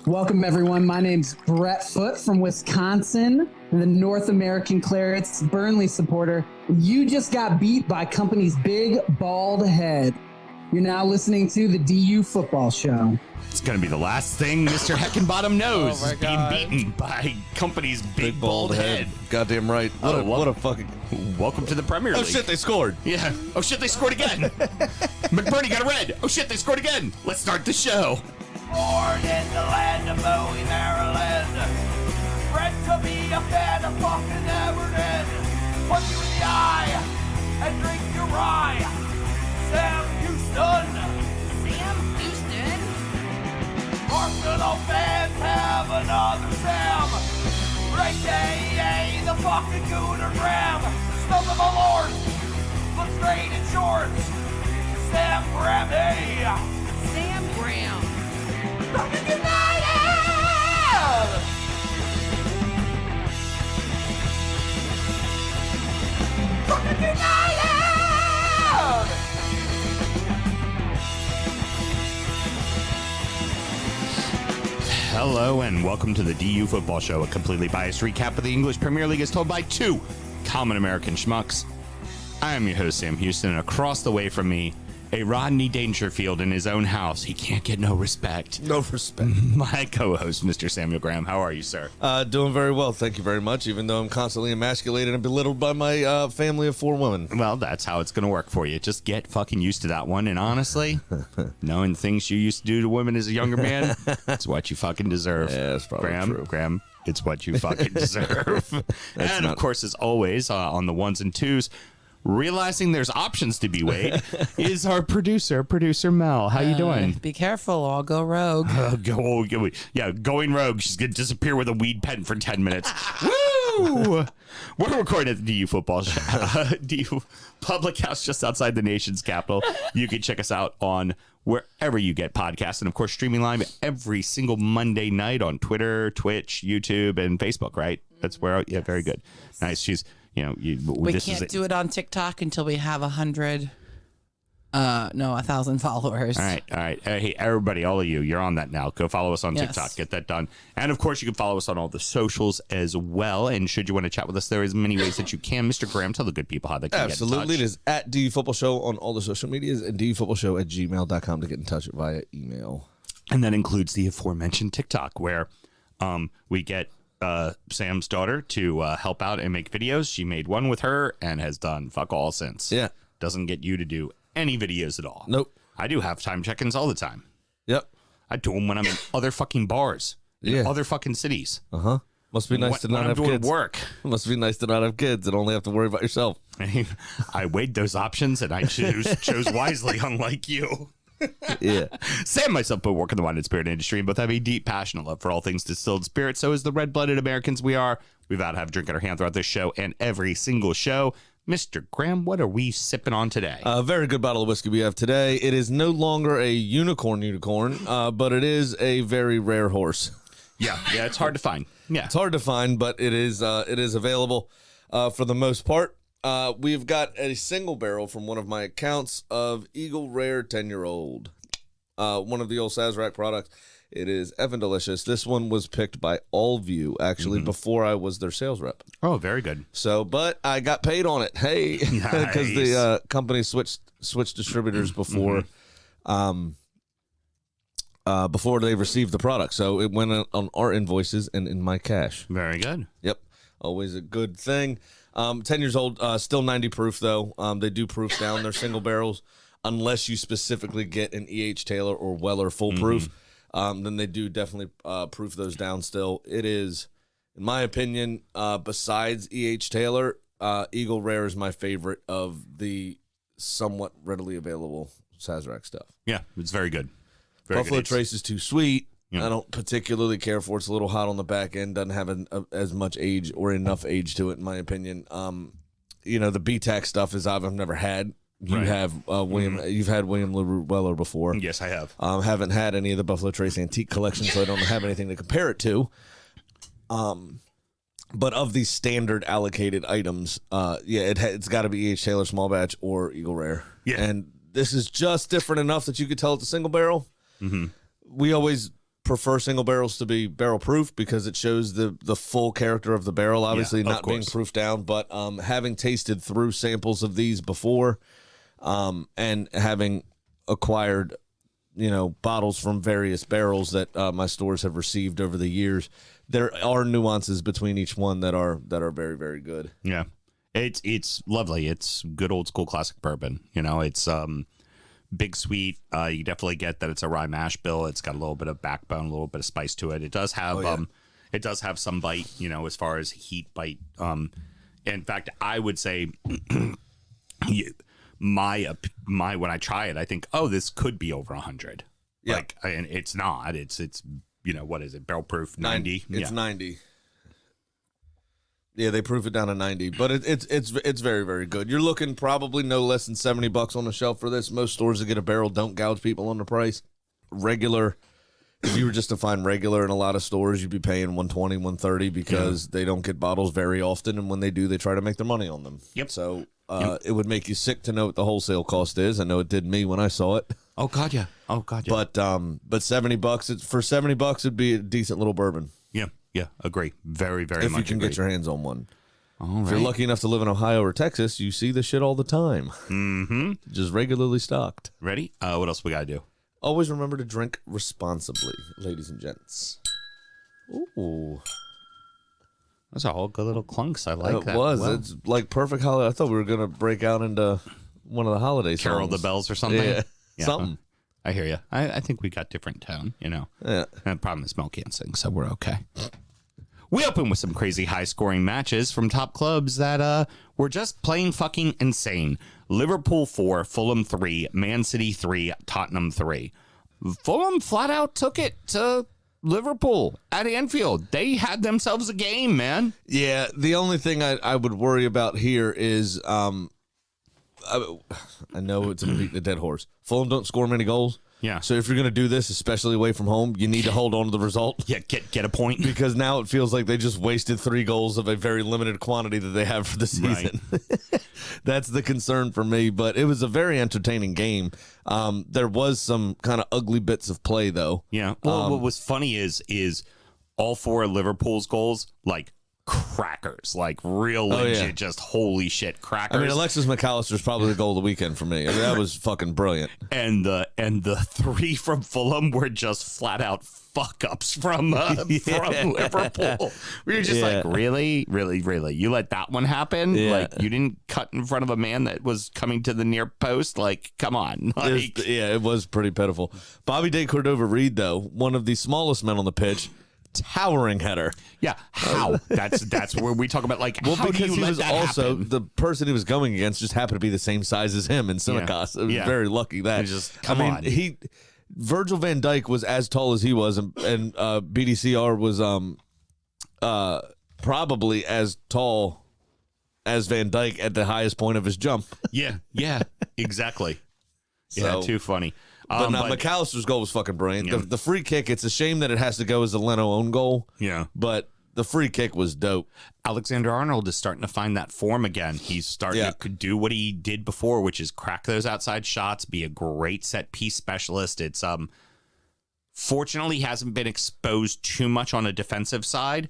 Welcome, everyone. My name's Brett Foote from Wisconsin, and the North American Clarets Burnley supporter. You just got beat by company's big, bald head. You're now listening to the DU Football Show. It's going to be the last thing Mr. Heckenbottom knows, Oh my God. being beaten by company's big bald head. Goddamn right. What a fucking... Welcome to the Premier League. Oh, shit, they scored. Yeah. Oh, shit, they scored again. McBurney got a red. Oh, shit, they scored again. Let's start the show. Born in the land of Bowie, Maryland. Bred to be a fan of fucking Everton. Punch you in the eye and drink your rye. Sam Houston. Sam Houston? Arsenal fans have another Sam. Right day, the fucking Gooner Graham. Stump of a lord. Looks great in shorts. Sam Graham, hey. Sam Graham. Fucking United! Fucking United! Hello and welcome to the DU Football Show, a completely biased recap of the English Premier League as told by two common American schmucks. I am your host, Sam Houston, and across the way from me, a Rodney Dangerfield in his own house. He can't get no respect. No respect. My co-host, Mr. Samuel Graham. How are you, sir? Doing very well. Thank you very much, even though I'm constantly emasculated and belittled by my family of four women. Well, that's how it's going to work for you. Just get fucking used to that one. And honestly, knowing things you used to do to women as a younger man, it's what you fucking deserve. Yeah, that's probably true. Graham, it's what you fucking deserve. And, of course, as always, on the ones and twos, realizing there's options to be weighed is our producer Mel. How you doing? Be careful, I'll go rogue. Going rogue. She's gonna disappear with a weed pen for 10 minutes. Woo! We're recording at the DU Football Show, DU Public House just outside the nation's capital. You can check us out on wherever you get podcasts, and of course streaming live every single Monday night on Twitter, Twitch, YouTube, and Facebook. Right? That's where. Yeah, very good. Nice. She's. We can't do it on TikTok until we have 1,000 followers. All right. Hey, everybody, all of you, you're on that now. Go follow us on TikTok. Get that done. And, of course, you can follow us on all the socials as well. And should you want to chat with us, there is many ways that you can. Mr. Graham, tell the good people how they can get in touch. It is at DU Football Show on all the social medias and dufootballshow@gmail.com to get in touch via email. And that includes the aforementioned TikTok, where we get Sam's daughter to help out and make videos. She made one with her and has done fuck all since. Yeah. Doesn't get you to do any videos at all. Nope. I do halftime check-ins all the time. Yep. I do them when I'm in other fucking bars. In other fucking cities. Uh-huh. Must be nice to not have kids. Work. Must be nice to not have kids and only have to worry about yourself. I weighed those options and I chose wisely, unlike you. Yeah. Sam and myself both work in the wine and spirit industry and both have a deep passionate love for all things distilled spirit. So as the red-blooded Americans we are, we've got to have a drink in our hand throughout this show and every single show. Mr. Graham, what are we sipping on today? A very good bottle of whiskey we have today. It is no longer a unicorn, but it is a very rare horse. Yeah, it's hard to find. Yeah, it's hard to find, but it is available for the most part. We've got a single barrel from one of my accounts of Eagle Rare 10-year-old, one of the old Sazerac products. It is effing delicious. This one was picked by Allview, actually, before I was their sales rep. Oh, very good. So, but I got paid on it. Hey, because the company switched distributors before, before they received the product. So it went on our invoices and in my cash. Very good. Yep, always a good thing. 10 years old, still 90 proof though. They do proof down their single barrels unless you specifically get an E.H. Taylor or Weller full proof. Then they do definitely proof those down still. It is, in my opinion, besides E.H. Taylor, Eagle Rare is my favorite of the somewhat readily available Sazerac stuff. Yeah, it's very good. Buffalo Trace is too sweet. Yeah. I don't particularly care for it. It's a little hot on the back end. Doesn't have as much age or enough age to it, in my opinion. The BTAC stuff is I've never had. You have William. You've had William LaRue Weller before. Yes, I have. Haven't had any of the Buffalo Trace antique collection, so I don't have anything to compare it to. But of these standard allocated items, it's got to be E.H. Taylor small batch or Eagle Rare. Yeah, and this is just different enough that you could tell it's a single barrel. Mm-hmm. We always prefer single barrels to be barrel proof because it shows the full character of the barrel, obviously not being proofed down, but having tasted through samples of these before and having acquired, bottles from various barrels that my stores have received over the years, there are nuances between each one that are very, very good. Yeah. It's lovely. It's good old school classic bourbon. It's big sweet. You definitely get that it's a rye mash bill. It's got a little bit of backbone, a little bit of spice to it. It does have some bite, as far as heat bite. In fact, I would say my when I try it, I think, oh, this could be over 100. Yeah. And it's not. It's what is it? Barrel proof 90. It's 90. Yeah, they proof it down to 90, but it's very, very good. You're looking probably no less than $70 on the shelf for this. Most stores that get a barrel don't gouge people on the price. Regular, if you were just to find regular in a lot of stores, you'd be paying $120, $130 because they don't get bottles very often, and when they do, they try to make their money on them. Yep. So it would make you sick to know what the wholesale cost is. I know it did me when I saw it. Oh God, yeah. But $70, for $70, it'd be a decent little bourbon. Yeah, agree. Very, very if much. If you can agree. get your hands on one. All If right. you're lucky enough to live in Ohio or Texas, you see this shit all the time. Mm-hmm. Just regularly stocked. Ready? What else we gotta do? Always remember to drink responsibly, ladies and gents. Ooh. That's all good little clunks. I like that. It was. Well, It's like perfect holiday. I thought we were going to break out into one of the holiday songs. Carol the Bells or something. Yeah. Something. I hear you. I think we got different tone, Yeah. And the problem is Mel can't sing, so we're okay. We open with some crazy high-scoring matches from top clubs that were just plain fucking insane. Liverpool 4, Fulham 3, Man City 3, Tottenham 3. Fulham flat out took it to Liverpool at Anfield. They had themselves a game, man. Yeah, the only thing I would worry about here is I know it's beating a dead horse. Fulham don't score many goals. Yeah. So if you're going to do this, especially away from home, you need to hold on to the result. Yeah, get a point. Because now it feels like they just wasted 3 goals of a very limited quantity that they have for the season. Right. That's the concern for me. But it was a very entertaining game. There was some kind of ugly bits of play, though. Yeah. Well, what was funny is all 4 of Liverpool's goals, like, crackers, like real legit, just holy shit crackers. I mean, Alexis McAllister's probably the goal of the weekend for me. I mean, that was fucking brilliant. And the 3 from Fulham were just flat out fuck ups from Liverpool. We were just like, really, you let that one happen? Yeah. Like, you didn't cut in front of a man that was coming to the near post? Like, come on. Like, it was pretty pitiful. Bobby De Cordova-Reid, though, one of the smallest men on the pitch. Towering header. Yeah, how? That's where we talk about, like, well, how do because you he let was that also happen? the person he was going against just happened to be the same size as him in Simicast. It was very lucky that. Just come on. Virgil van Dijk was as tall as he was, and BDCR was probably as tall as Van Dijk at the highest point of his jump. Yeah, exactly. So, too funny. But McAllister's goal was fucking brilliant. Yeah. The free kick, it's a shame that it has to go as a Leno own goal. Yeah. But the free kick was dope. Alexander-Arnold is starting to find that form again. He's starting to do what he did before, which is crack those outside shots, be a great set piece specialist. It's fortunately hasn't been exposed too much on a defensive side.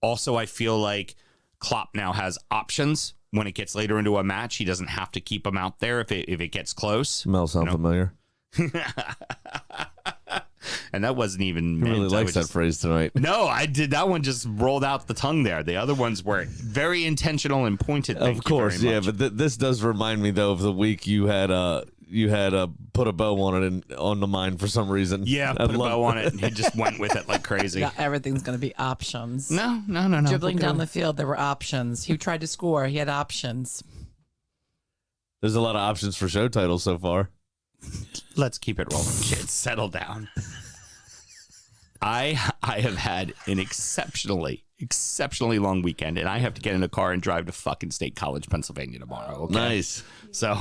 Also, I feel like Klopp now has options when it gets later into a match. He doesn't have to keep them out there if it gets close. Smells sound familiar. And that wasn't even He really likes that phrase tonight. No, I did. That one just rolled out the tongue there. The other ones were very intentional and pointed. Of course, yeah. But this does remind me, though, of the week you had put a bow on it on the mind for some reason. Yeah, put a bow on it, and he just went with it like crazy. Yeah, everything's going to be options. No. Dribbling down the field, there were options. He tried to score. He had options. There's a lot of options for show titles so far. Let's keep it rolling, kids. Settle down. I have had an exceptionally long weekend, and I have to get in a car and drive to fucking State College, Pennsylvania tomorrow. Okay? Nice. So,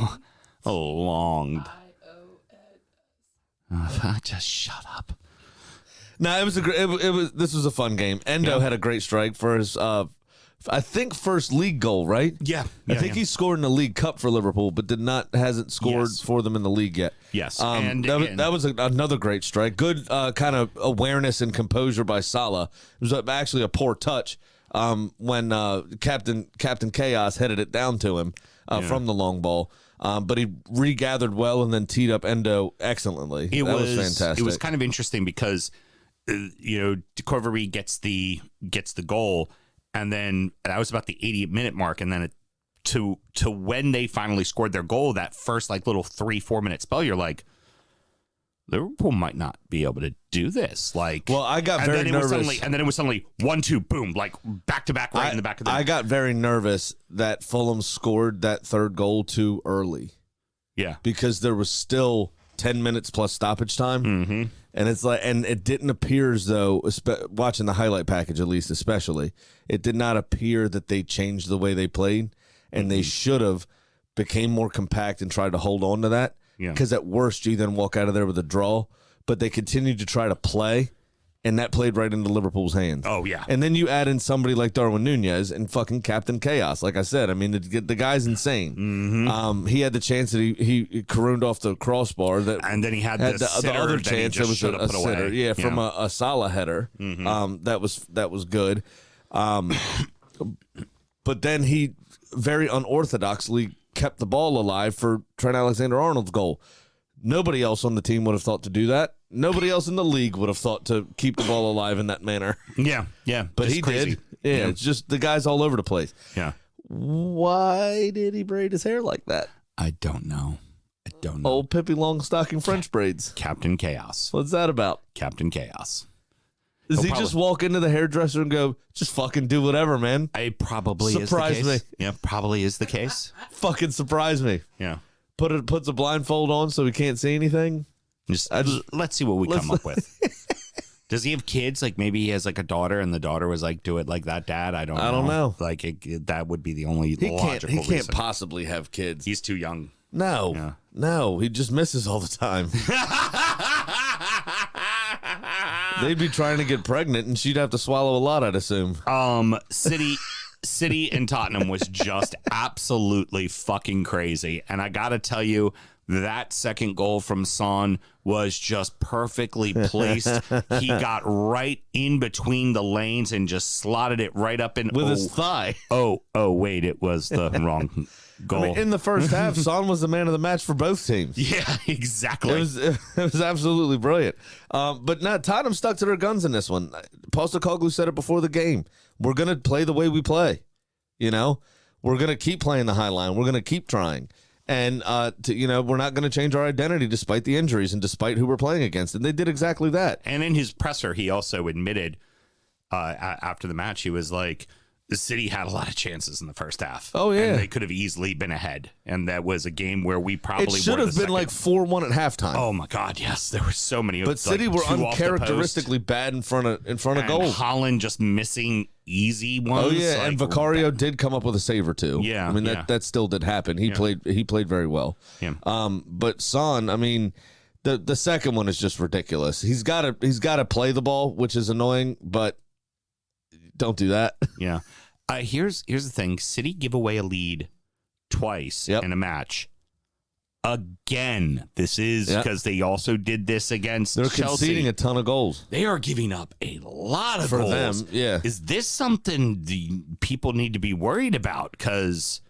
a long. Just shut up. No, it was this was a fun game. Endo had a great strike for his I think first league goal, right? Yeah. I think he scored in the League Cup for Liverpool, but hasn't scored for them in the league yet. Yes. That was another great strike. Good kind of awareness and composure by Salah. It was actually a poor touch when Captain Chaos headed it down to him from the long ball. But he regathered well and then teed up Endo excellently. That was fantastic. It was kind of interesting because Corvery gets the goal, and then that was about the 80-minute mark, and then to when they finally scored their goal, that first like little 3-4 minute spell, you're like, Liverpool might not be able to do this. Like, well, I got very nervous, and then it was suddenly 1-2, boom, like back to back, right in the back of the. I got very nervous that Fulham scored that third goal too early. Yeah, because there was still 10 minutes plus stoppage time, and it's like, and it didn't appear as though, watching the highlight package at least, especially, it did not appear that they changed the way they played, and they should have became more compact and tried to hold on to that. Because at worst, you then walk out of there with a draw. But they continued to try to play, and that played right into Liverpool's hands. Oh, yeah. And then you add in somebody like Darwin Nunez and fucking Captain Chaos. Like I said, I mean, the guy's insane. He had the chance that he careened off the crossbar. And then he had the other chance that was a sitter. Away. Yeah, from a Salah header. That was good. But then he very unorthodoxly kept the ball alive for Trent Alexander-Arnold's goal. Nobody else on the team would have thought to do that. Nobody else in the league would have thought to keep the ball alive in that manner. Yeah. But he crazy. did. Yeah, it's just the guy's all over the place. Yeah. Why did he braid his hair like that? I don't know. Old Pippi Longstocking French braids. Captain Chaos. What's that about? Captain Chaos. Does he just walk into the hairdresser and go, just fucking do whatever, man? It probably surprise is the me. case. Yeah, probably is the case. Fucking surprise me. Yeah. Puts a blindfold on so he can't see anything. Let's see what we come up with. Does he have kids? Like maybe he has like a daughter, and the daughter was like, "Do it like that, Dad." I don't know. Like that would be the only logical reason. He can't possibly have kids. He's too young. No, he just misses all the time. They'd be trying to get pregnant, and she'd have to swallow a lot, I'd assume. City and Tottenham was just absolutely fucking crazy. And I got to tell you, that second goal from Son was just perfectly placed. He got right in between the lanes and just slotted it right up in with his thigh. Oh, wait, it was the wrong goal. I mean, in the first half, Son was the man of the match for both teams. Yeah, exactly. It was absolutely brilliant. But now Tottenham stuck to their guns in this one. Postecoglou said it before the game. We're going to play the way we play. We're going to keep playing the high line. We're going to keep trying. And, we're not going to change our identity despite the injuries and despite who we're playing against. And they did exactly that. And in his presser, he also admitted after the match, he was like, the City had a lot of chances in the first half. Oh, yeah. And they could have easily been ahead. And that was a game where we probably It should have been like 4-1 at halftime. Oh, my God, yes. There were so many. But City were uncharacteristically bad in front of goal. Holland just missing easy ones. Oh, yeah, and Vicario did come up with a save or two. Yeah. I mean, that still did happen. He played very well. Yeah. But Son, I mean, the second one is just ridiculous. He's got to play the ball, which is annoying, but don't do that. Yeah. Here's the thing. City give away a lead twice in a match. Again, this is because they also did this against They're Chelsea. Conceding a ton of goals. They are giving up a lot of for goals. them. Yeah. Is this something the people need to be worried about? Because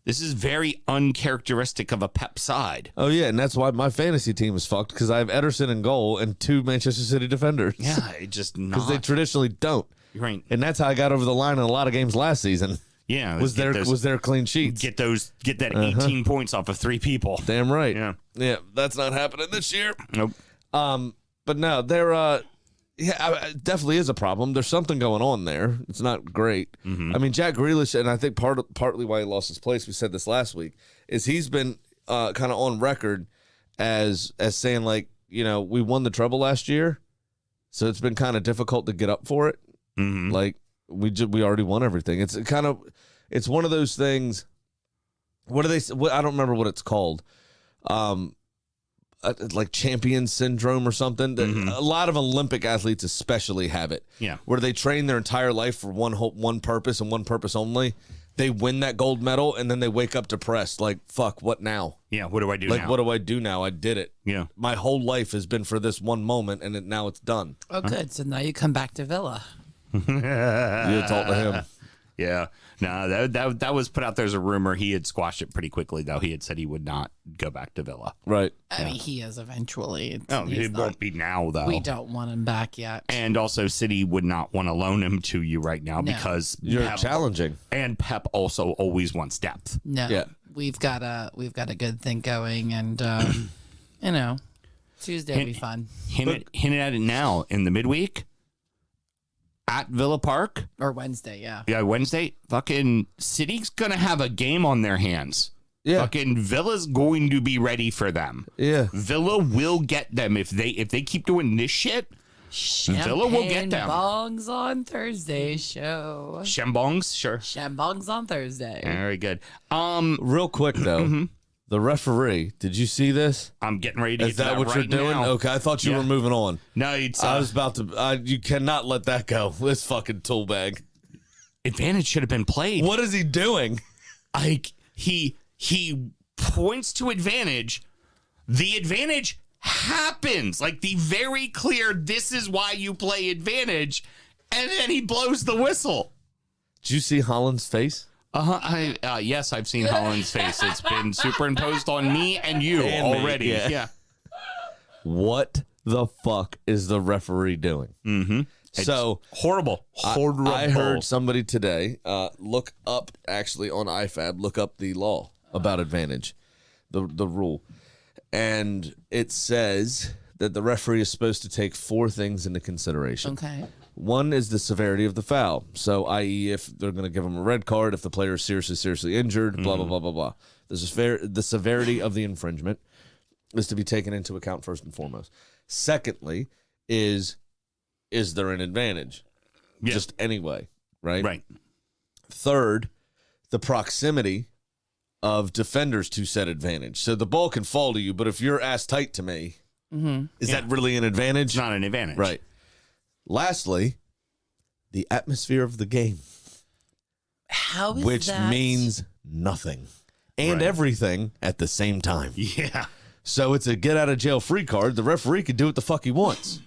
this is very uncharacteristic of a Pep side. Oh, yeah, and that's why my fantasy team is fucked, because I have Ederson in goal and 2 Manchester City defenders. Yeah, it just not. Because they traditionally don't. Right. And that's how I got over the line in a lot of games last season. Yeah. Was their clean sheets. Get that 18 points off of 3 people. Damn right. Yeah. Yeah, that's not happening this year. Nope. But no, there definitely is a problem. There's something going on there. It's not great. Mm-hmm. I mean, Jack Grealish, and I think partly why he lost his place, we said this last week, is he's been kind of on record as saying, like, we won the treble last year, so it's been kind of difficult to get up for it. Mm-hmm. Like, we already won everything. It's one of those things. What do they? I don't remember what it's called. like champion syndrome or something. A lot of Olympic athletes especially have it. Yeah. Where they train their entire life for one purpose and one purpose only. They win that gold medal and then they wake up depressed. Like, fuck, what now? Yeah, what do I do Like, now? what do I do now? I did it. Yeah. My whole life has been for this one moment and now it's done. Oh, good. So now you come back to Villa. You talk to him. Yeah. No, that was put out there as a rumor. He had squashed it pretty quickly, though. He had said he would not go back to Villa. Right. I mean, he is eventually. Oh, He's it not- won't be now, though. We don't want him back yet. And also, City would not want to loan him to you right now No. because You're Pep, challenging. and Pep also always wants depth. No, Yeah. we've got a good thing going, and you know, Tuesday will be fun, Hinted at it now in the midweek at Villa Park. or Wednesday. Yeah, Yeah, Wednesday. Fucking City's gonna have a game on their hands. Yeah. Fucking Villa's going to be ready for them. Yeah. Villa will get them if they keep doing this shit. Villa will get them. Bongs on Thursday show. Shembongs, sure. Shambongs on Thursday. Very good. Real quick, though. The referee, did you see this? I'm getting ready to Is get to that what right you're doing? now. Okay, I thought you Yeah. were moving on. No, it's I was about to. You cannot let that go. This fucking tool bag. advantage should have been played. What is he doing? Like he points to advantage. The advantage happens. Like the very clear, this is why you play advantage, and then he blows the whistle. Did you see Holland's face? Yes, I've seen Holland's face. It's been superimposed on me and you And me, already. yeah. What the fuck is the referee doing? Mm-hmm. So horrible. I heard somebody today look up, actually on IFAB, look up the law about advantage, the rule. And it says that the referee is supposed to take 4 things into consideration. Okay. One is the severity of the foul. So, i.e., if they're going to give him a red card, if the player is seriously injured, blah, blah, blah, blah, blah. The severity of the infringement is to be taken into account first and foremost. Secondly, is there an advantage? Yeah. Just anyway, right? Right. Third, the proximity of defenders to said advantage. So the ball can fall to you, but if you're ass tight to me, is that really an advantage? It's not an advantage. Right. Lastly, the atmosphere of the game, How is which that? means nothing and Right. everything at the same time. Yeah. So it's a get out of jail free card. The referee can do what the fuck he wants.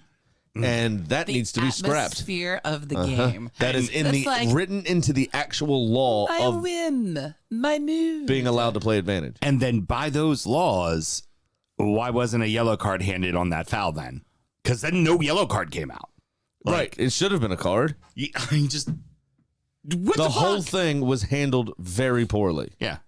And that the needs to be scrapped. atmosphere of the game. That is in That's the like- written into the actual law My of whim, my mood. being allowed to play advantage. And then by those laws, why wasn't a yellow card handed on that foul then? Because then no yellow card came out. Right. It should have been a card. I mean, just what The whole fuck? thing was handled very poorly. Yeah.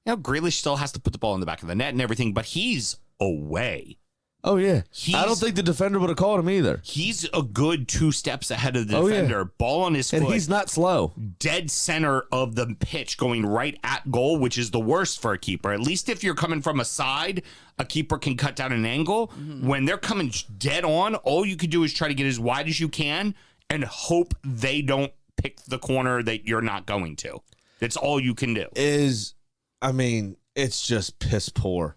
You know, Grealish still has to put the ball in the back of the net and everything, but he's away. Oh, yeah. He's- I don't think the defender would have called him either. He's a good 2 steps ahead of the Oh, yeah. defender. Ball on his And foot. he's not slow. Dead center of the pitch going right at goal, which is the worst for a keeper. At least if you're coming from a side, a keeper can cut down an angle. When they're coming dead on, all you can do is try to get as wide as you can and hope they don't pick the corner that you're not going to. That's all you can do. It's just piss poor.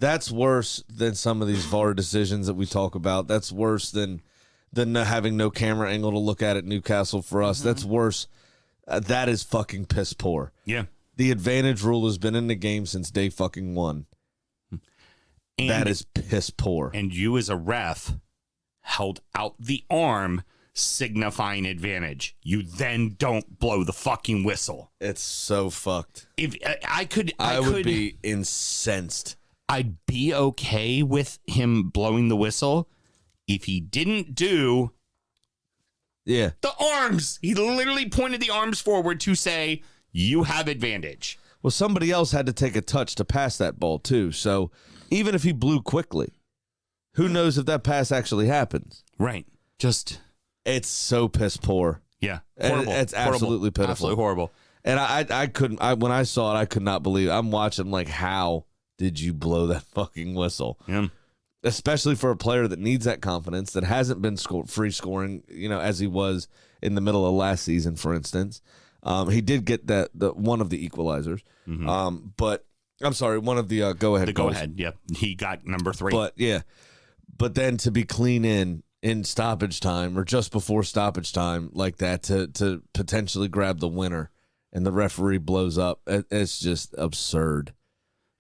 That's worse than some of these VAR decisions that we talk about. That's worse than having no camera angle to look at Newcastle for us. That's worse. That is fucking piss poor. Yeah. The advantage rule has been in the game since day fucking 1. And, That is piss poor. and you as a ref held out the arm signifying advantage. You then don't blow the fucking whistle. It's so fucked. If I could would be incensed. I'd be okay with him blowing the whistle if he didn't do Yeah. the arms. He literally pointed the arms forward to say, you have advantage. Well, somebody else had to take a touch to pass that ball, too. So even if he blew quickly, who knows if that pass actually happens? Right. Just, It's so piss poor. yeah. And Horrible. it's Horrible. absolutely pitiful. Absolutely horrible. And I couldn't, when I saw it, I could not believe it. I'm watching like, how did you blow that fucking whistle? Yeah. Especially for a player that needs that confidence, that hasn't been free scoring, as he was in the middle of last season, for instance. He did get the one of the equalizers. But I'm sorry, one of the go-ahead The goals. go-ahead, yep. He got number 3. But then to be clean in stoppage time or just before stoppage time like that to potentially grab the winner and the referee blows up, it's just absurd.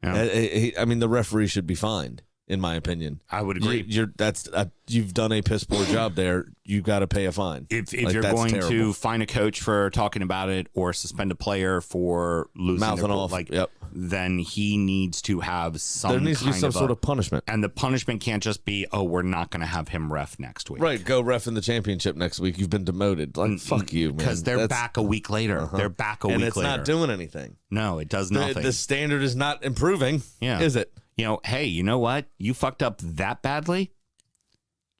Yeah. I mean, the referee should be fined, in my opinion. I would agree. You've done a piss poor job there. You got to pay a fine. If you're that's going terrible. to fine a coach for talking about it or suspend a player for losing Mouthing off, then he needs to have some. There needs to be some sort of punishment. And the punishment can't just be, we're not going to have him ref next week. Right, go ref in the championship next week. You've been demoted. Like, fuck you, man. Because they're back a week later. They're back a week later. And it's not doing anything. No, it does nothing. The standard is not improving, is it? Hey, you know what? You fucked up that badly.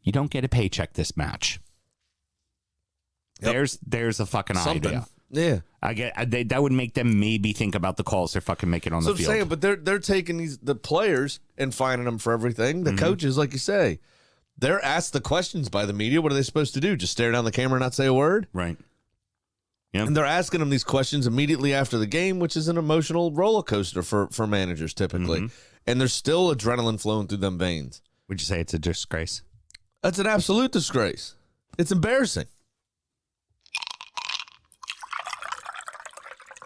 You don't get a paycheck this match. Yep. There's a fucking idea. Yeah, I get that would make them maybe think about the calls they're fucking making on the field. So I'm saying, but they're taking the players and fining them for everything. The coaches, like you say, they're asked the questions by the media. What are they supposed to do? Just stare down the camera and not say a word? Right. Yeah. And they're asking them these questions immediately after the game, which is an emotional roller coaster for managers typically. And there's still adrenaline flowing through them veins. Would you say it's a disgrace? That's an absolute disgrace. It's embarrassing.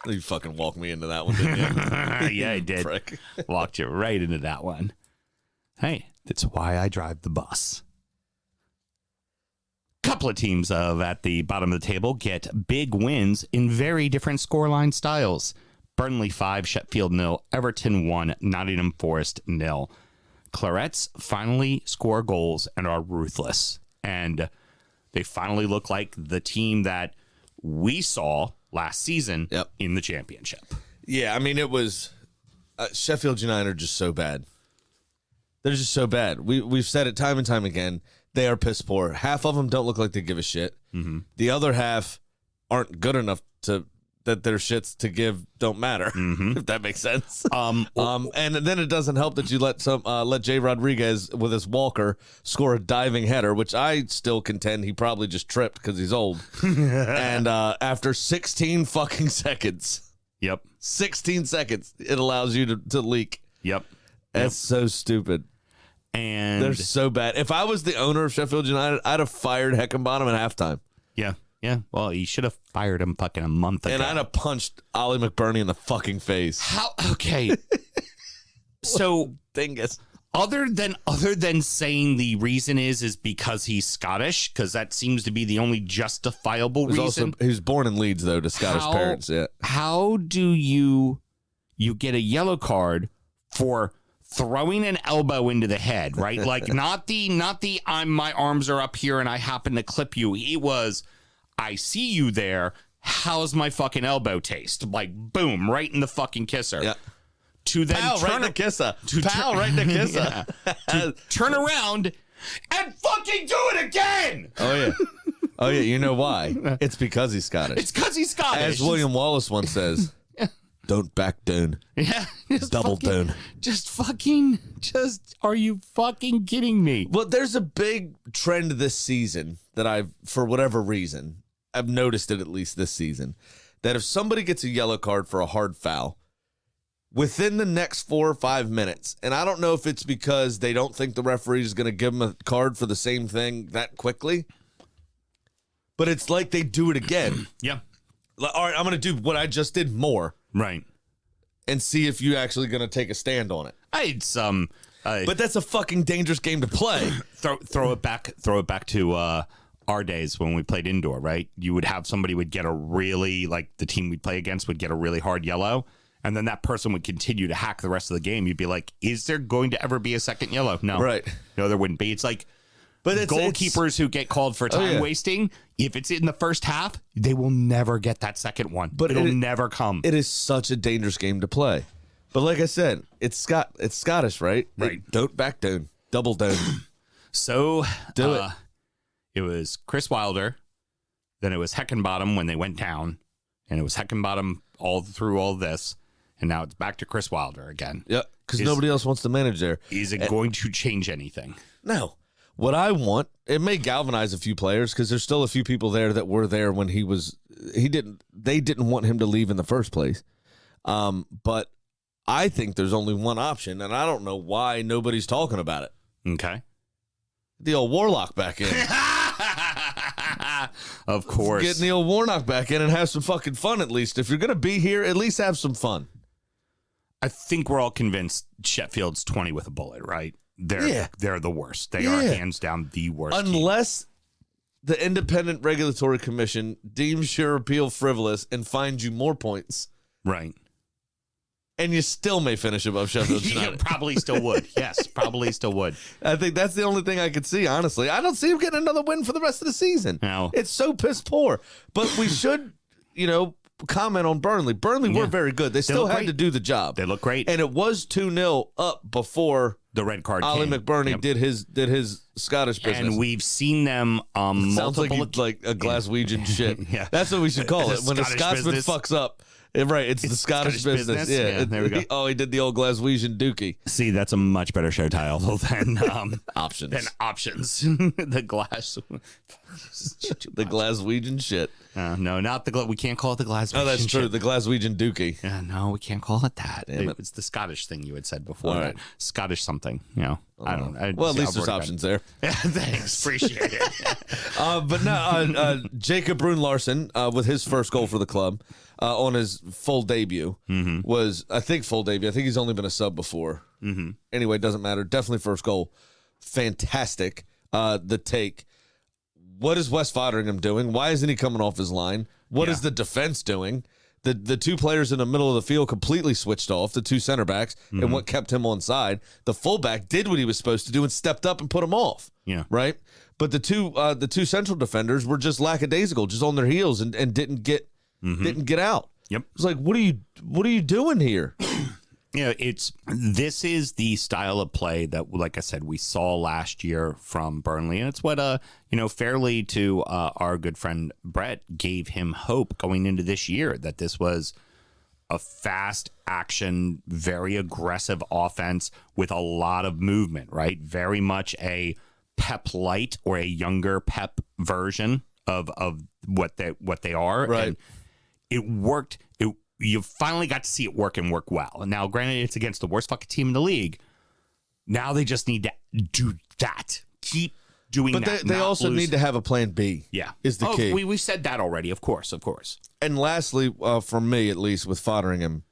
You fucking walked me into that one, didn't you? Yeah, I did. Prick. Walked you right into that one. Hey, that's why I drive the bus. Couple of teams at the bottom of the table get big wins in very different scoreline styles. Burnley 5, Sheffield 0, Everton 1, Nottingham Forest 0. Clarets finally score goals and are ruthless. And they finally look like the team that we saw last season in the championship. Yeah, I mean, it was Sheffield United are just so bad. They're just so bad. We've said it time and time again. They are piss poor. Half of them don't look like they give a shit. The other half aren't good enough that their shits to give don't matter, if that makes sense. And then it doesn't help that you let Jay Rodriguez with his walker score a diving header, which I still contend he probably just tripped because he's old. And after 16 fucking seconds, 16 seconds, it allows you to leak. That's so stupid. And they're so bad. If I was the owner of Sheffield United, I'd have fired Heckenbottom at halftime. Yeah, well, you should have fired him fucking a month ago. And I'd have punched Ollie McBurney in the fucking face. How? Okay. So, dingus. Other than saying the reason is because he's Scottish, because that seems to be the only justifiable reason. He was born in Leeds, though, to Scottish parents. Yeah. How do you get a yellow card for throwing an elbow into the head, right? Like not the my arms are up here and I happen to clip you. It was, I see you there. How's my fucking elbow taste? Like, boom, right in the fucking kisser. Yeah. To then Pow, right in the kisser. Pow, right in the kisser. To turn around and fucking do it again. Oh, yeah. Oh, yeah. You know why? It's because he's Scottish. It's because he's Scottish. As William Wallace once says, don't back down. Yeah. Double down. Are you fucking kidding me? Well, there's a big trend this season that for whatever reason, I've noticed it at least this season, that if somebody gets a yellow card for a hard foul, within the next 4 or 5 minutes, and I don't know if it's because they don't think the referee is going to give them a card for the same thing that quickly, but it's like they do it again. Yeah. Like, all right, I'm going to do what I just did more. Right. And see if you're actually going to take a stand on it. But that's a fucking dangerous game to play. Throw it back to our days when we played indoor, right? You would have somebody would get the team we'd play against would get a really hard yellow, and then that person would continue to hack the rest of the game. You'd be like, is there going to ever be a second yellow? No. Right. No, there wouldn't be. It's like goalkeepers who get called for time wasting, if it's in the first half, they will never get that second one. But it'll never come. It is such a dangerous game to play. But like I said, it's Scottish, right? Right. Don't back down. Double down. So do it. It was Chris Wilder, then it was Heckenbottom when they went down, and it was Heckenbottom all through all this, and now it's back to Chris Wilder again. Yeah, because nobody else wants to manage there. Is it going to change anything? No. What I want, it may galvanize a few players because there's still a few people there that were there when they didn't want him to leave in the first place. But I think there's only one option, and I don't know why nobody's talking about it. Okay. The old Warlock back in. Of course. Get Neil Warnock back in and have some fucking fun at least. If you're going to be here, at least have some fun. I think we're all convinced Sheffield's 20 with a bullet, right? They're the worst. They are hands down the worst. Unless the Independent Regulatory Commission deems your appeal frivolous and finds you more points. Right. And you still may finish above Sheffield You United. probably still would. Yes, probably still would. I think that's the only thing I could see, honestly. I don't see him getting another win for the rest of the season. No. It's so piss poor. But we should, comment on Burnley. Burnley were very good. They still had to do the job. They look great. And it was 2-0 up before The red card Ollie came. McBurney Yep. did his Scottish business. And we've seen them Sounds multiple like a Glaswegian shit. Yeah. That's what we should call it. The When a Scottish Scotsman business. fucks up. Right, it's the Scottish business. Yeah, there we go. He did the old Glaswegian dookie. See, that's a much better show title than Options. than options. The glass. The Glaswegian shit. No, not the we can't call it the glass. Oh, that's true. The Glaswegian dookie. No, we can't call it that. Damn it. It's the Scottish thing you had said before. All That right. Scottish something. I don't know. Well, at least there's options there. Yeah, thanks. Appreciate it. But no, Jacob Brun Larson with his first goal for the club on his full debut was, I think, full debut. I think he's only been a sub before. Anyway, it doesn't matter. Definitely first goal. Fantastic. The take. What is Wes Foderingham doing? Why isn't he coming off his line? What is the defense doing? The two players in the middle of the field completely switched off, the two center backs, and what kept him on side. The fullback did what he was supposed to do and stepped up and put him off. Yeah. Right? But the two central defenders were just lackadaisical, just on their heels and didn't get out. Yep. It's like, what are you doing here? This is the style of play that, like I said, we saw last year from Burnley, and it's what fairly to our good friend Brett gave him hope going into this year that this was a fast action, very aggressive offense with a lot of movement, right? Very much a Pep light or a younger Pep version of what they are, Right. And it worked. You finally got to see it work and work well. And now, granted, it's against the worst fucking team in the league. Now they just need to do that. Keep doing But that. they also lose. need to have a plan B. Yeah. Is the key. We've said that already. Of course. And lastly, for me at least, with Foderingham,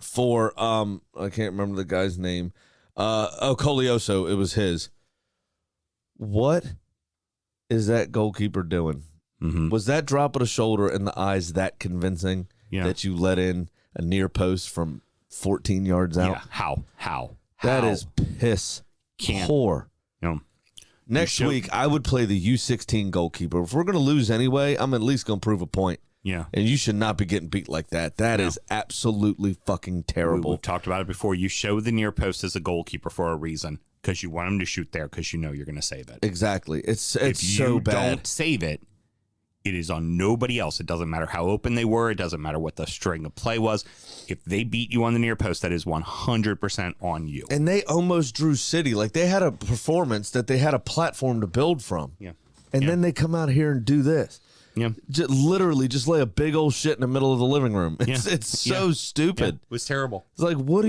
for I can't remember the guy's name. Colioso, it was his. What is that goalkeeper doing? Was that drop of the shoulder and the eyes that convincing that you let in a near post from 14 yards out? Yeah. How? That is piss poor. Next week, I would play the U16 goalkeeper. If we're going to lose anyway, I'm at least going to prove a point. Yeah. And you should not be getting beat like that. That is absolutely fucking terrible. We've talked about it before. You show the near post as a goalkeeper for a reason, because you want him to shoot there because you know you're going to save it. Exactly. It's if so you bad. don't save it, it is on nobody else. It doesn't matter how open they were. It doesn't matter what the string of play was. If they beat you on the near post, that is 100% on you. And they almost drew City. Like, they had a performance that they had a platform to build from. Yeah. And then they come out here and do this. Yeah. Literally just lay a big old shit in the middle of the living room. It's so stupid. It was terrible. It's like, what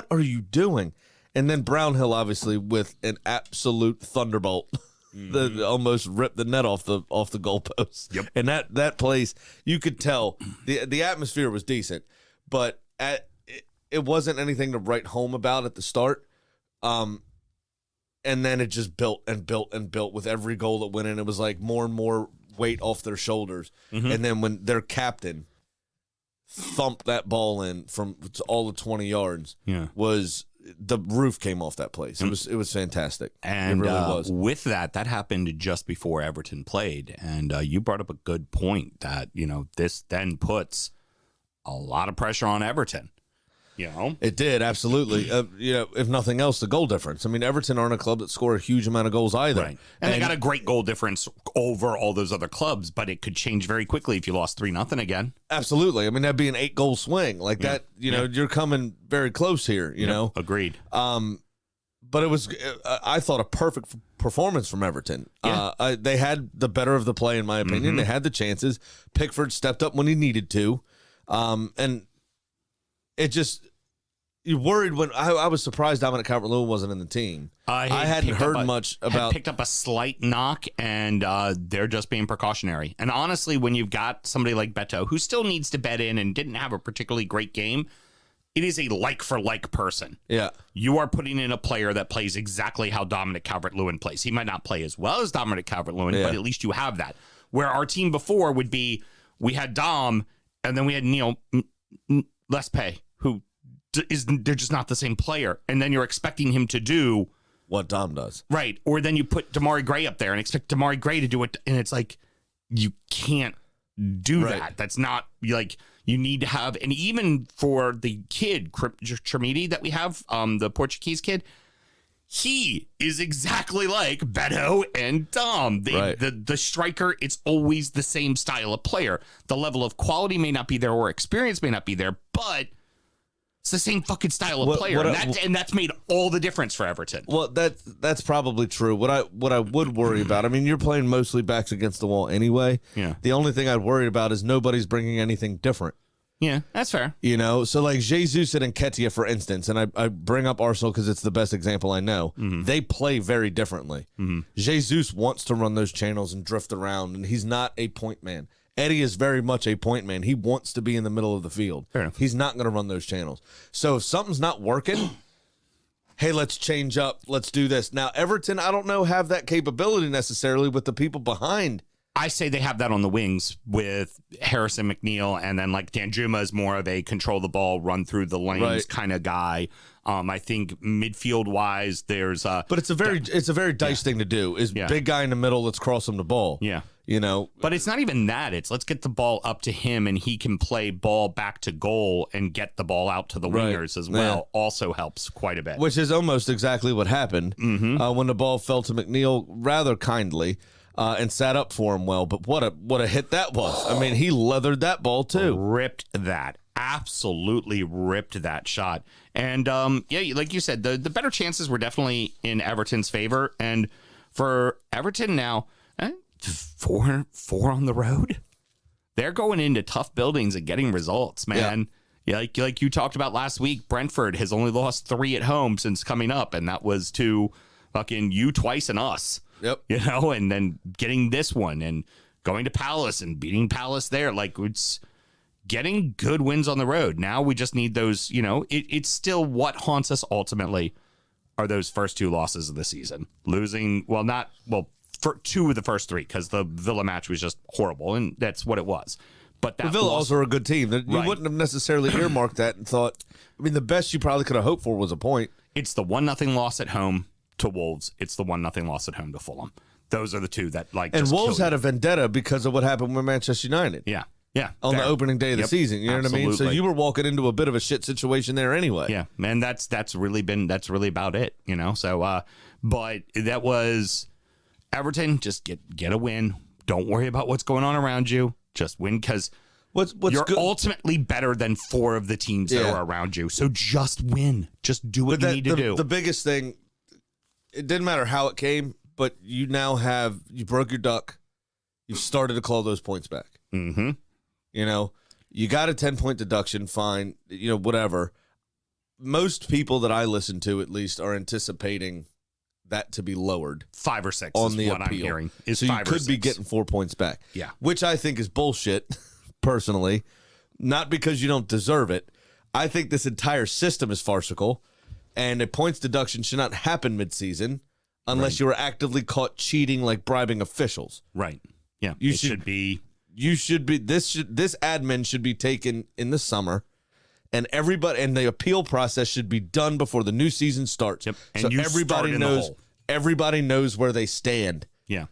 are you doing? And then Brownhill, obviously, with an absolute thunderbolt. That almost ripped the net off the goalpost. Yep. And that place, you could tell the atmosphere was decent, but it wasn't anything to write home about at the start. And then it just built and built and built with every goal that went in. It was like more and more weight off their shoulders. And then when their captain thumped that ball in from all of 20 yards, was the roof came off that place. It was fantastic. And it really was. With that happened just before Everton played. And you brought up a good point that, this then puts a lot of pressure on Everton. It did, absolutely. If nothing else, the goal difference. I mean, Everton aren't a club that score a huge amount of goals either. Right. And they got a great goal difference over all those other clubs, but it could change very quickly if you lost 3-0 again. Absolutely. I mean, that'd be an 8-goal swing. Like that, you're coming very close here, you know? Agreed. But it was, I thought, a perfect performance from Everton. Yeah. They had the better of the play, in my opinion. They had the chances. Pickford stepped up when he needed to. And it just, you're worried when I was surprised Dominic Calvert-Lewin wasn't in the team. I hadn't heard much about. Picked up a slight knock, and they're just being precautionary. And honestly, when you've got somebody like Beto, who still needs to bet in and didn't have a particularly great game, it is a like-for-like person. Yeah. You are putting in a player that plays exactly how Dominic Calvert-Lewin plays. He might not play as well as Dominic Calvert-Lewin, but at least you have that. Where our team before would be, we had Dom, and then we had Neil Lespay, who they're just not the same player. And then you're expecting him to do what Dom does. Right. Or then you put Damari Gray up there and expect Damari Gray to do it. And it's like, you can't do that. That's not like, you need to have, and even for the kid, Trimidi, that we have, the Portuguese kid, he is exactly like Beto and Dom. The striker, it's always the same style of player. The level of quality may not be there or experience may not be there, but it's the same fucking style of player. And that's made all the difference for Everton. Well, that's probably true. What I would worry about, I mean, you're playing mostly backs against the wall anyway. Yeah. The only thing I'd worry about is nobody's bringing anything different. Yeah, that's fair. You know, so like Jesus and Nketiah, for instance, and I bring up Arsenal because it's the best example I know. Mm-hmm. They play very differently. Mm-hmm. Jesus wants to run those channels and drift around, and he's not a point man. Eddie is very much a point man. He wants to be in the middle of the field. Fair enough. He's not going to run those channels. So if something's not working, hey, let's change up. Let's do this. Now, Everton, I don't know, have that capability necessarily with the people behind. I say they have that on the wings with Harrison McNeil, and then like Danjuma is more of a control the ball, run through the lanes kind of guy. I think midfield wise, there's but it's a very dice thing to do. Is big guy in the middle, let's cross him the ball. Yeah. You know, but it's not even that. It's let's get the ball up to him and he can play ball back to goal and get the ball out to the wingers as well. Also helps quite a bit. Which is almost exactly what happened when the ball fell to McNeil rather kindly and sat up for him well. But what a hit that was. I mean, he leathered that ball too. Ripped that. Absolutely ripped that shot. And like you said, the better chances were definitely in Everton's favor. And for Everton now, four on the road. They're going into tough buildings and getting results, man. Yeah. Like you talked about last week, Brentford has only lost 3 at home since coming up, and that was to fucking you twice and us. Yep. You know, and then getting this one and going to Palace and beating Palace there. Like, it's getting good wins on the road. Now we just need those, you know, it's still what haunts us ultimately are those first 2 losses of the season. Losing, for 2 of the first 3, because the Villa match was just horrible, and that's what it was. But that Villa also are a good team. You wouldn't have necessarily earmarked that and thought, I mean, the best you probably could have hoped for was a point. It's the 1-0 loss at home to Wolves. It's the 1-0 loss at home to Fulham. Those are the 2 that And Wolves had a vendetta because of what happened with Manchester United. Yeah. On the opening day of the season, you know what I mean? So you were walking into a bit of a shit situation there anyway. Yeah, man, that's really about it, you know. So but that was Everton, just get a win. Don't worry about what's going on around you. Just win, because you're ultimately better than 4 of the teams that are around you. So just win. Just do what you need to do. The biggest thing, it didn't matter how it came, but you broke your duck. You've started to claw those points back. Mm-hmm. You know, you got a 10-point deduction, fine, you know, whatever. Most people that I listen to, at least, are anticipating that to be lowered. 5 or 6 on is the what appeal. I'm hearing. Is so 5 you could or 6. be getting 4 points back. Yeah. Which I think is bullshit, personally. Not because you don't deserve it. I think this entire system is farcical, and a points deduction should not happen midseason unless you are actively caught cheating, like bribing officials. Right. Yeah. This admin should be taken in the summer, and the appeal process should be done before the new season starts. Yep. And so everybody knows where they stand. Yeah.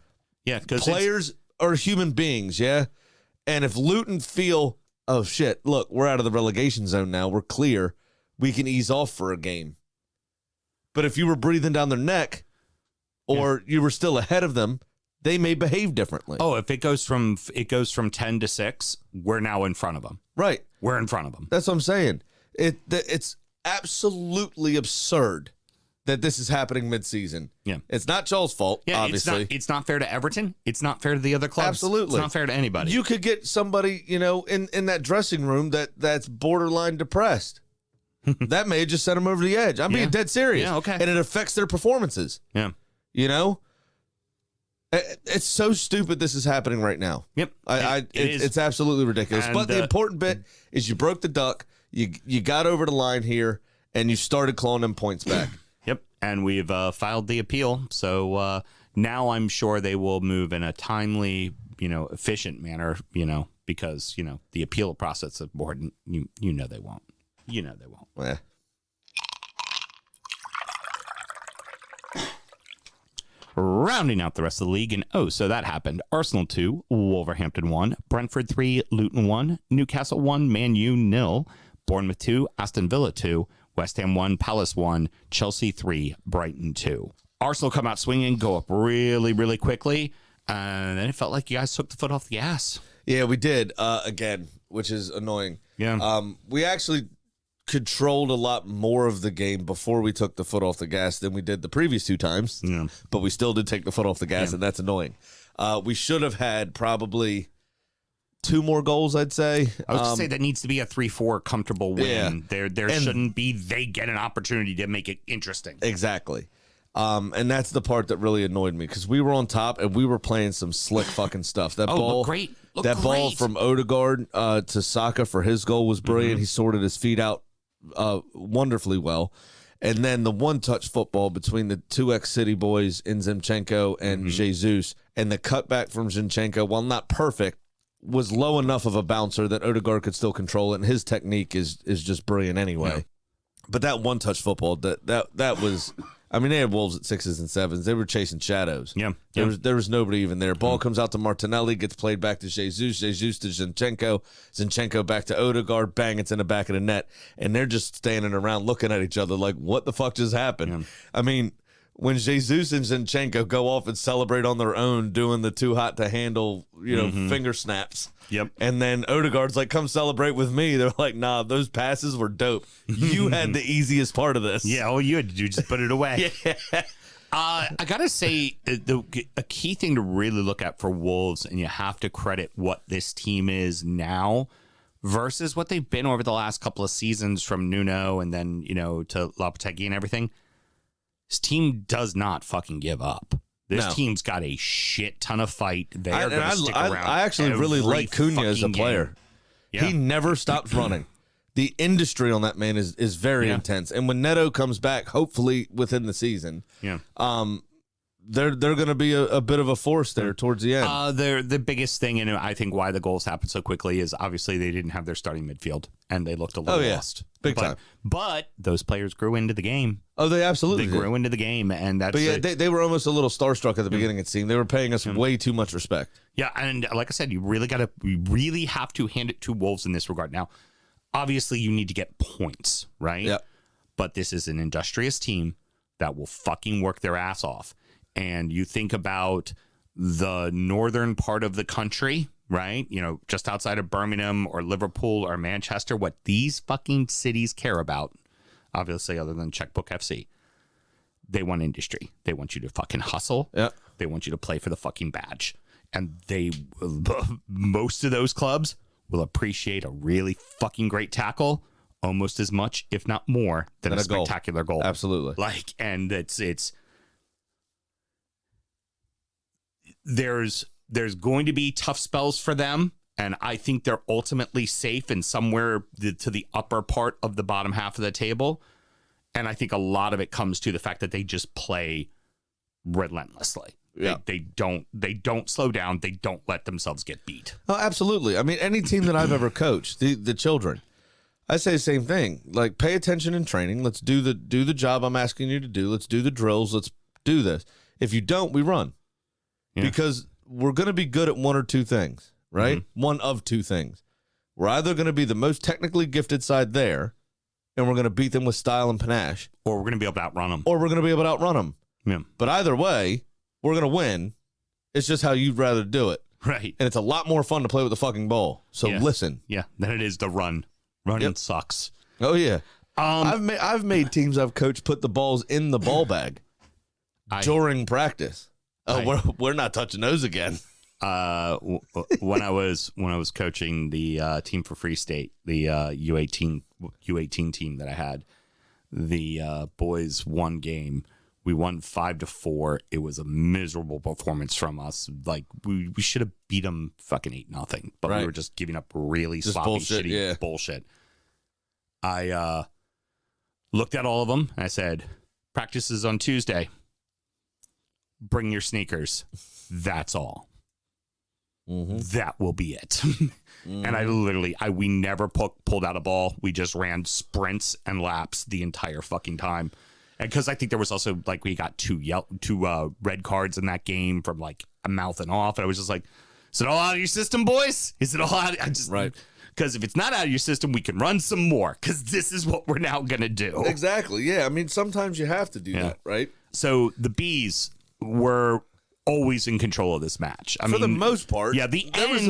Yeah. Because players are human beings. Yeah. And if Luton feel, oh shit, look, we're out of the relegation zone now, we're clear, we can ease off for a game. But if you were breathing down their neck, or you were still ahead of them, they may behave differently. Oh, if it goes from 10 to 6, we're now in front of them. Right. We're in front of them. That's what I'm saying. It's absolutely absurd that this is happening midseason. Yeah. It's not Joel's fault, obviously. It's not fair to Everton. It's not fair to the other clubs. Absolutely. It's not fair to anybody. You could get somebody, you know, in that dressing room that's borderline depressed. that may just send them over the edge. I'm being dead serious. Yeah, okay. And it affects their performances. Yeah. You know? It's so stupid this is happening right now. Yep. It's absolutely ridiculous. And, but the important bit is you broke the duck, you got over the line here, and you started clawing them points back. Yep. And we've filed the appeal. So now I'm sure they will move in a timely, efficient manner, because, the appeal process is important. You know they won't. You know they won't. Yeah. Rounding out the rest of the league, and so that happened. Arsenal 2, Wolverhampton 1, Brentford 3, Luton 1, Newcastle 1, Man U 0, Bournemouth 2, Aston Villa 2, West Ham 1, Palace 1, Chelsea 3, Brighton 2. Arsenal come out swinging, go up really, really quickly, and then it felt like you guys took the foot off the gas. Yeah, we did, again, which is annoying. Yeah. We actually controlled a lot more of the game before we took the foot off the gas than we did the previous 2 times. Yeah. But we still did take the foot off the gas, and that's annoying. We should have had probably 2 more goals, I'd say. I was going to say that needs to be a 3-4 comfortable win. Yeah. There shouldn't be they get an opportunity to make it interesting. Exactly. And that's the part that really annoyed me because we were on top and we were playing some slick fucking stuff. That ball, looked great. Ball from Odegaard to Saka for his goal was brilliant. He sorted his feet out wonderfully well. And then the one-touch football between the 2 ex-City boys in Zinchenko and Jesus, and the cutback from Zinchenko, while not perfect, was low enough of a bouncer that Odegaard could still control it, and his technique is just brilliant anyway. Yeah. But that one-touch football, that was... I mean, they had Wolves at 6s and 7s. They were chasing shadows. Yeah. There was nobody even there. Ball comes out to Martinelli, gets played back to Jesus to Zinchenko, Zinchenko back to Odegaard, bang, it's in the back of the net. And they're just standing around looking at each other like, what the fuck just happened? Yeah. I mean, when Jesus and Zinchenko go off and celebrate on their own doing the too hot to handle, finger snaps. Yep. And then Odegaard's like, come celebrate with me. They're like, nah, those passes were dope. You had the easiest part of this. Yeah, all you had to do just put it away. Yeah. I got to say, a key thing to really look at for Wolves, and you have to credit what this team is now versus what they've been over the last couple of seasons from Nuno and then, to Lopetegui and everything. This team does not fucking give up. This team's got a shit ton of fight. They are going to stick around. I actually really like Cunha as a player. Yeah. He never stops running. The industry on that man is very intense. And when Neto comes back, hopefully within the season, they're going to be a bit of a force there towards the end. The biggest thing, and I think why the goals happened so quickly, is obviously they didn't have their starting midfield, and they looked a little lost. Big time. But those players grew into the game. Oh, they absolutely grew into the game, and that's. But yeah, they were almost a little starstruck at the beginning. It seemed they were paying us way too much respect. Yeah, and like I said, you really have to hand it to Wolves in this regard. Now, obviously, you need to get points, right? Yeah. But this is an industrious team that will fucking work their ass off. And you think about the northern part of the country, right? Just outside of Birmingham or Liverpool or Manchester, what these fucking cities care about, obviously, other than Checkbook FC, they want industry. They want you to fucking hustle. Yeah. They want you to play for the fucking badge. And most of those clubs will appreciate a really fucking great tackle almost as much, if not more, than a spectacular goal. Absolutely. And it's there's going to be tough spells for them, and I think they're ultimately safe and somewhere to the upper part of the bottom half of the table. And I think a lot of it comes to the fact that they just play relentlessly. Yeah. They don't slow down. They don't let themselves get beat. Oh, absolutely. I mean, any team that I've ever coached, the children, I say the same thing. Like, pay attention in training. Let's do the job I'm asking you to do. Let's do the drills. Let's do this. If you don't, we run. Yeah. Because we're going to be good at one or two things, right? Mm-hmm. One of two things. We're either going to be the most technically gifted side there, and we're going to beat them with style and panache. Or we're going to be able to outrun them. Yeah. But either way, we're going to win. It's just how you'd rather do it. Right. And it's a lot more fun to play with the fucking ball. So listen. Yeah, than it is to run. Running sucks. Oh, yeah. I've made teams I've coached put the balls in the ball bag during practice. We're not touching those again. When I was coaching the team for Free State, the U18 U18 team that I had. The boys won game. We won 5-4. It was a miserable performance from us. Like we should have beat them fucking 8-0, but we were just giving up really Just sloppy, bullshit, shitty bullshit. I looked at all of them and I said, "Practice is on Tuesday. Bring your sneakers. That's all. That will be it." And we never pulled out a ball. We just ran sprints and laps the entire fucking time. And because I think there was also like we got two red cards in that game from like a mouthing off. And I was just like, "Is it all out of your system, boys? Is it all out?" Because if it's not out of your system, we can run some more. Because this is what we're now gonna do. Exactly. Yeah. I mean, sometimes you have to do that, right? So the Bees were always in control of this match. I For the most part. Yeah, the end,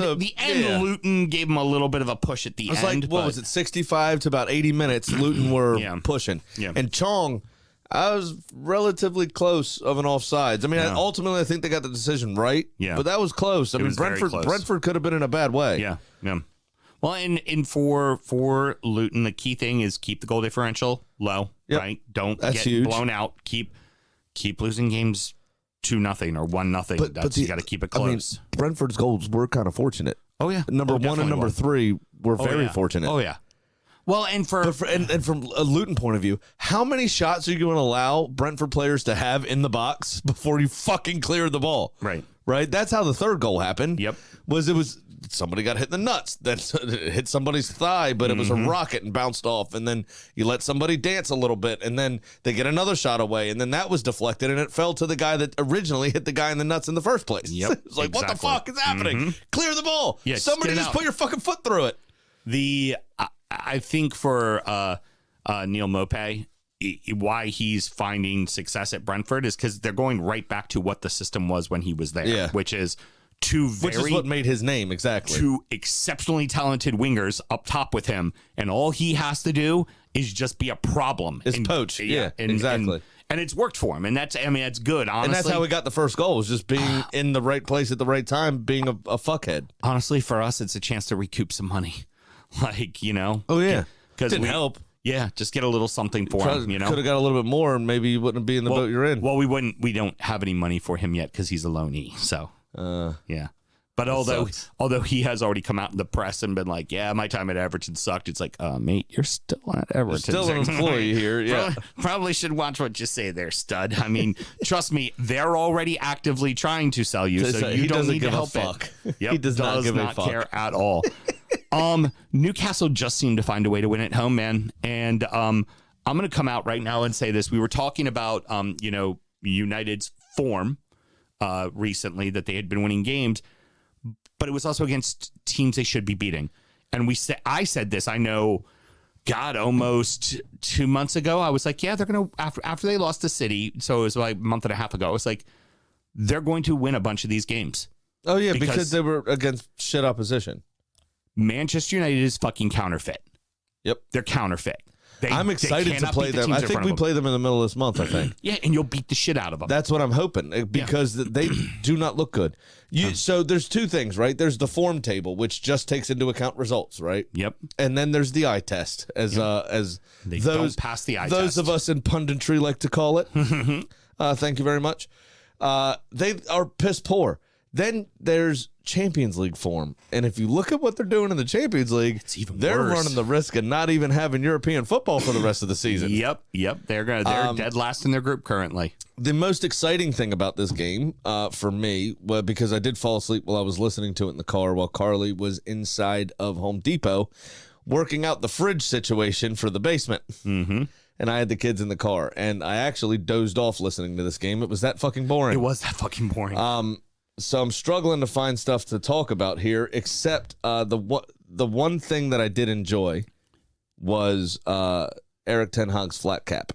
Luton gave them a little bit of a push at the end. Like, what was it, 65 to about 80 minutes, Luton were pushing. Yeah. And Chong, I was relatively close of an offsides. I mean, ultimately, I think they got the decision right. Yeah. But that was close. I mean, was very close. Brentford could have been in a bad way. Yeah. Well, and for Luton, the key thing is keep the goal differential low, right? Don't get blown out. Keep losing games 2-0 or 1-0. But you got to keep it close. I mean, Brentford's goals were kind of fortunate. Oh yeah, Number 1 and number 3 were very fortunate. Oh yeah. Well, and from a Luton point of view, how many shots are you going to allow Brentford players to have in the box before you fucking clear the ball? Right. That's how the third goal happened. Yep. It was somebody got hit in the nuts, then it hit somebody's thigh, but it was a rocket and bounced off, and then you let somebody dance a little bit, and then they get another shot away, and then that was deflected, and it fell to the guy that originally hit the guy in the nuts in the first place. Yep. It's like, what the fuck is happening? Clear the ball. Yeah, somebody just put your fucking foot through it. I think for Neil Maupay, why he's finding success at Brentford is because they're going right back to what the system was when he was there, which is which is what made his name, exactly. 2 exceptionally talented wingers up top with him, and all he has to do is just be a problem. Poach. Exactly. And it's worked for him, and that's good, honestly. And that's how we got the first goal, was just being in the right place at the right time, being a fuckhead. Honestly, for us, it's a chance to recoup some money. Like, Oh, yeah. Because didn't help. Yeah, just get a little something for him, Could have got a little bit more, and maybe you wouldn't be in the boat you're in. Well, we don't have any money for him yet because he's a loanee, so... yeah. But although he has already come out in the press and been like, "Yeah, my time at Everton sucked," it's like, "Mate, you're still at Everton. You're still an employee here." Yeah, probably should watch what you say there, stud. I mean, trust me, they're already actively trying to sell you, so you don't need to help it. Yep, he does not give a fuck. Care at all. Newcastle just seemed to find a way to win at home, man. And I'm going to come out right now and say this: we were talking about United's form recently, that they had been winning games, but it was also against teams they should be beating. And I said this, I know, God, almost 2 months ago, I was like, yeah, they're going to, after they lost to City, so it was like a month and a half ago, I was like, they're going to win a bunch of these games. Oh, yeah, because they were against shit opposition. Manchester United is fucking counterfeit. Yep. They're counterfeit. I'm excited to play them. I think we play them in the middle of this month, I think. Yeah, and you'll beat the shit out of them. That's what I'm hoping, because they do not look good. So there's 2 things, right? There's the form table, which just takes into account results, right? Yep. And then there's the eye test, as they don't pass the eye test. Those of us in punditry like to call it. Thank you very much. They are piss poor. Then there's Champions League form. And if you look at what they're doing in the Champions League, they're running the risk of not even having European football for the rest of the season. Yep. They're dead last in their group currently. The most exciting thing about this game for me, because I did fall asleep while I was listening to it in the car while Carly was inside of Home Depot working out the fridge situation for the basement. Mm-hmm. And I had the kids in the car, and I actually dozed off listening to this game. It was that fucking boring. It was that fucking boring. So I'm struggling to find stuff to talk about here, except the one thing that I did enjoy was Eric Ten Hag's flat cap.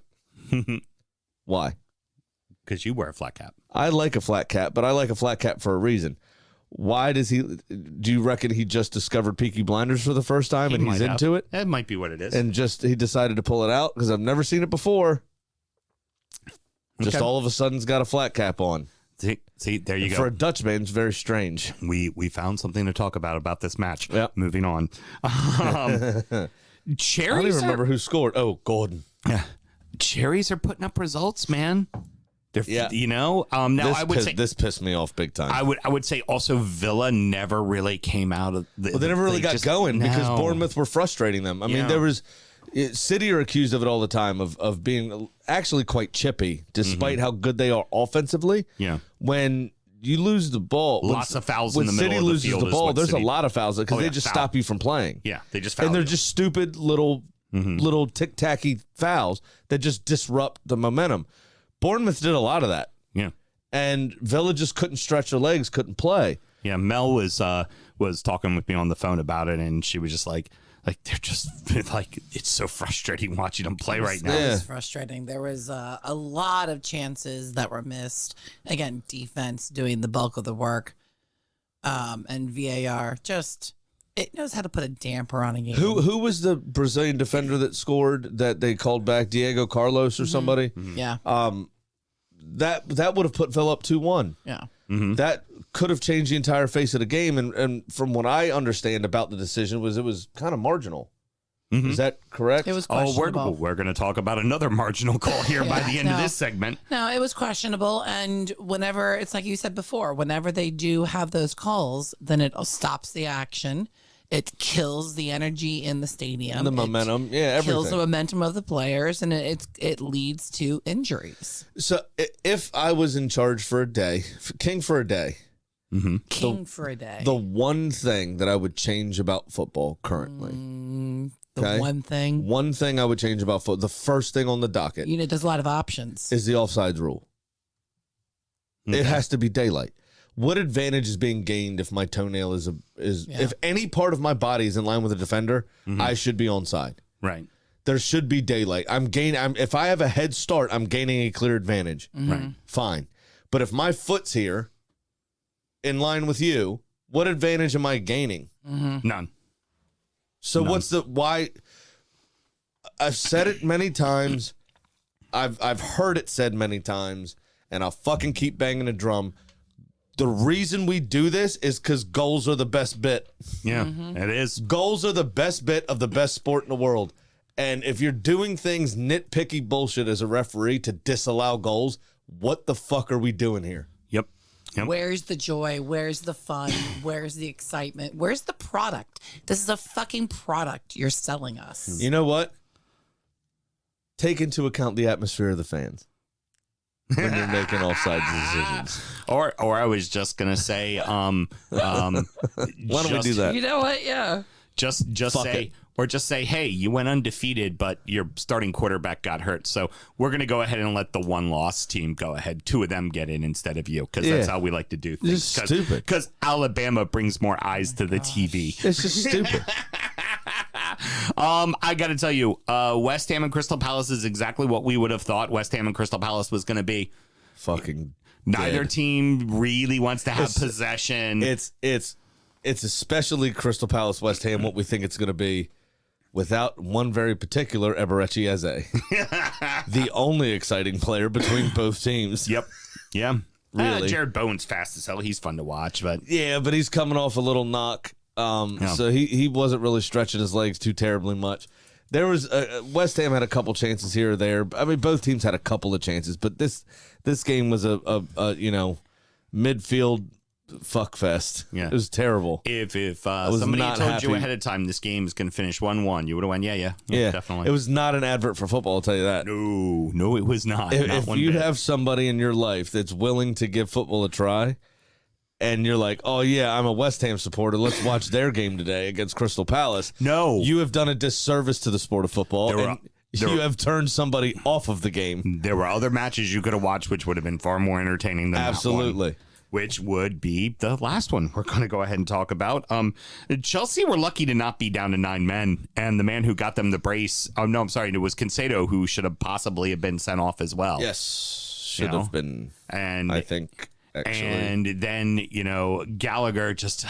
Why? Because you wear a flat cap. I like a flat cap, but I like a flat cap for a reason. Why does he? Do you reckon he just discovered Peaky Blinders for the first time and he's into it? That might be what it is. And he decided to pull it out because I've never seen it before. Just all of a sudden's got a flat cap on. See, there you go. For a Dutchman, it's very strange. We found something to talk about this match. Yep. Moving on. I don't Cherries even remember who scored. Oh, Gordon. Cherries are putting up results, man. They're, now I would say this pissed me off big time. I would say also Villa never really came out of the. Well, they never really got going because Bournemouth were frustrating them. I mean, there was City are accused of it all the time of being actually quite chippy, despite how good they are offensively. Yeah, when you lose the ball, lots of fouls when in the City middle of the loses field the ball, there's City, a lot of fouls because they just stop you from playing. Yeah, they just foul and they're you. just stupid little tic tacky fouls that just disrupt the momentum. Bournemouth did a lot of that. Yeah. And Villa just couldn't stretch their legs, couldn't play. Yeah, Mel was talking with me on the phone about it, and she was just like they're just like, it's so frustrating watching them play right now. It was frustrating. There was a lot of chances that were missed. Again, defense doing the bulk of the work, and VAR just it knows how to put a damper on a game. Who was the Brazilian defender that scored that they called back? Diego Carlos or somebody? Yeah. That would have put Villa up 2-1. Yeah. That could have changed the entire face of the game. And from what I understand about the decision was it was kind of marginal. Is that correct? It was questionable. We're going to talk about another marginal call here by the end of this segment. No, it was questionable. And whenever, it's like you said before, whenever they do have those calls, then it stops the action. It kills the energy in the stadium. The momentum. Everything. Kills the momentum of the players, and it leads to injuries. So if I was in charge for a day, king for a day, the one thing that I would change about football currently. One thing I would change about football, the first thing on the docket. There's a lot of options. Is the offsides rule. It has to be daylight. What advantage is being gained if my toenail is if any part of my body is in line with a defender, I should be onside. Right. There should be daylight. If I have a head start, I'm gaining a clear advantage. Right. Fine. But if my foot's here in line with you, what advantage am I gaining? None. So why? I've said it many times. I've heard it said many times, and I'll fucking keep banging the drum. The reason we do this is because goals are the best bit. Yeah, it is. Goals are the best bit of the best sport in the world. And if you're doing things nitpicky bullshit as a referee to disallow goals, what the fuck are we doing here? Yep. Where's the joy? Where's the fun? Where's the excitement? Where's the product? This is a fucking product you're selling us. You know what? Take into account the atmosphere of the fans when you're making offside decisions. Or I was just gonna say, why don't we do that? You know what? Yeah. Just say, hey, you went undefeated, but your starting quarterback got hurt. So we're going to go ahead and let the one-loss team go ahead. 2 of them get in instead of you, because that's how we like to do things. It's stupid. Because Alabama brings more eyes to the TV. It's just stupid. I got to tell you, West Ham and Crystal Palace is exactly what we would have thought West Ham and Crystal Palace was going to be. Fucking Neither dead. team really wants to have possession. It's especially Crystal Palace West Ham what we think it's going to be. Without one very particular Eberechi Eze. The only exciting player between both teams. Yep. Yeah. Really. Jared Bowen's fast as hell. He's fun to watch, but but he's coming off a little knock. So he wasn't really stretching his legs too terribly much. There was West Ham had a couple chances here or there. I mean, both teams had a couple of chances, but this game was a midfield fuck fest. Yeah. It was terrible. If somebody told you ahead of time this game is going to finish 1-1, you would have went, yeah, definitely. It was not an advert for football, I'll tell you that. No, it was not. If you have somebody in your life that's willing to give football a try, and you're like, oh, yeah, I'm a West Ham supporter, let's watch their game today against Crystal Palace. No. You have done a disservice to the sport of football, you have turned somebody off of the game. There were other matches you could have watched which would have been far more entertaining than Absolutely. That one. Which would be the last one we're going to go ahead and talk about. Chelsea were lucky to not be down to 9 men, and the man who got them the brace. Oh no, I'm sorry, it was Concedo who should have possibly have been sent off as well. Yes, should have been. And I think actually, and then Gallagher just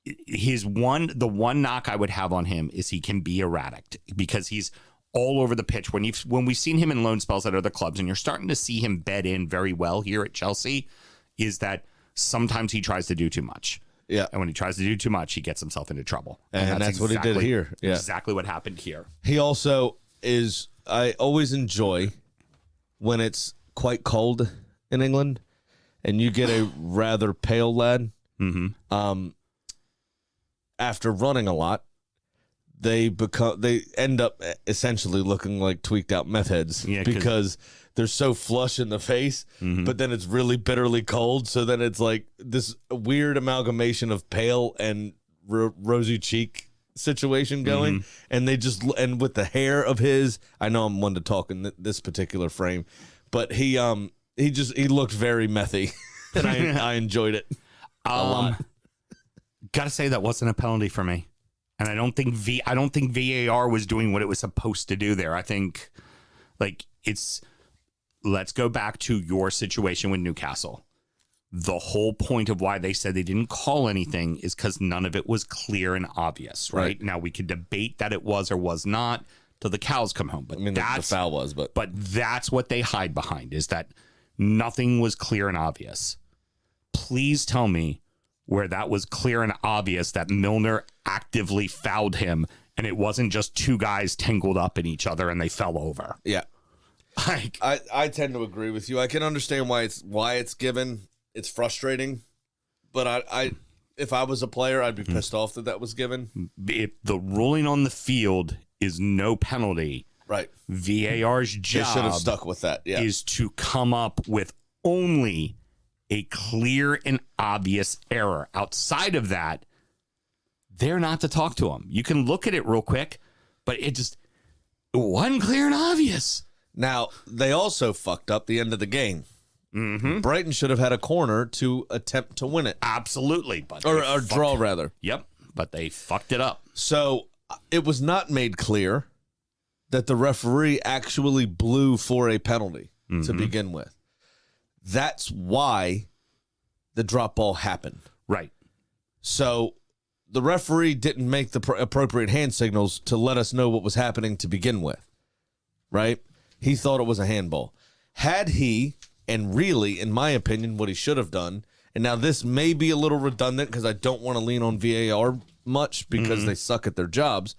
the one knock I would have on him is he can be erratic because he's all over the pitch. When we've seen him in loan spells at other clubs, and you're starting to see him bed in very well here at Chelsea, is that sometimes he tries to do too much. Yeah. And when he tries to do too much, he gets himself into trouble. And that's what he did here. Yeah. Exactly what happened here. He also is, I always enjoy when it's quite cold in England and you get a rather pale lad. After running a lot, they end up essentially looking like tweaked out meth heads because they're so flush in the face, but then it's really bitterly cold. So then it's like this weird amalgamation of pale and rosy cheek situation going. And they just, and with the hair of his, I know I'm one to talk in this particular frame, but he looked very methy and I enjoyed it a lot. Gotta say that wasn't a penalty for me. And I don't think VAR was doing what it was supposed to do there. I think let's go back to your situation with Newcastle. The whole point of why they said they didn't call anything is because none of it was clear and obvious, right? Now we could debate that it was or was not till the cows come home. But the foul was, but that's what they hide behind, is that nothing was clear and obvious. Please tell me where that was clear and obvious that Milner actively fouled him and it wasn't just two guys tangled up in each other and they fell over. Yeah. I tend to agree with you. I can understand why it's given. It's frustrating, but if I was a player, I'd be pissed off that was given. If the ruling on the field is no penalty, right? VAR's job, they should have stuck with that. Yeah, is to come up with only a clear and obvious error. Outside of that, they're not to talk to them. You can look at it real quick, but it wasn't clear and obvious. Now, they also fucked up the end of the game. Brighton should have had a corner to attempt to win it. Absolutely. But or draw, rather. Yep, but they fucked it up. So it was not made clear that the referee actually blew for a penalty to begin with. That's why the drop ball happened. Right. So the referee didn't make the appropriate hand signals to let us know what was happening to begin with. Right? He thought it was a handball. Had he, and really, in my opinion, what he should have done, and now this may be a little redundant because I don't want to lean on VAR much because they suck at their jobs.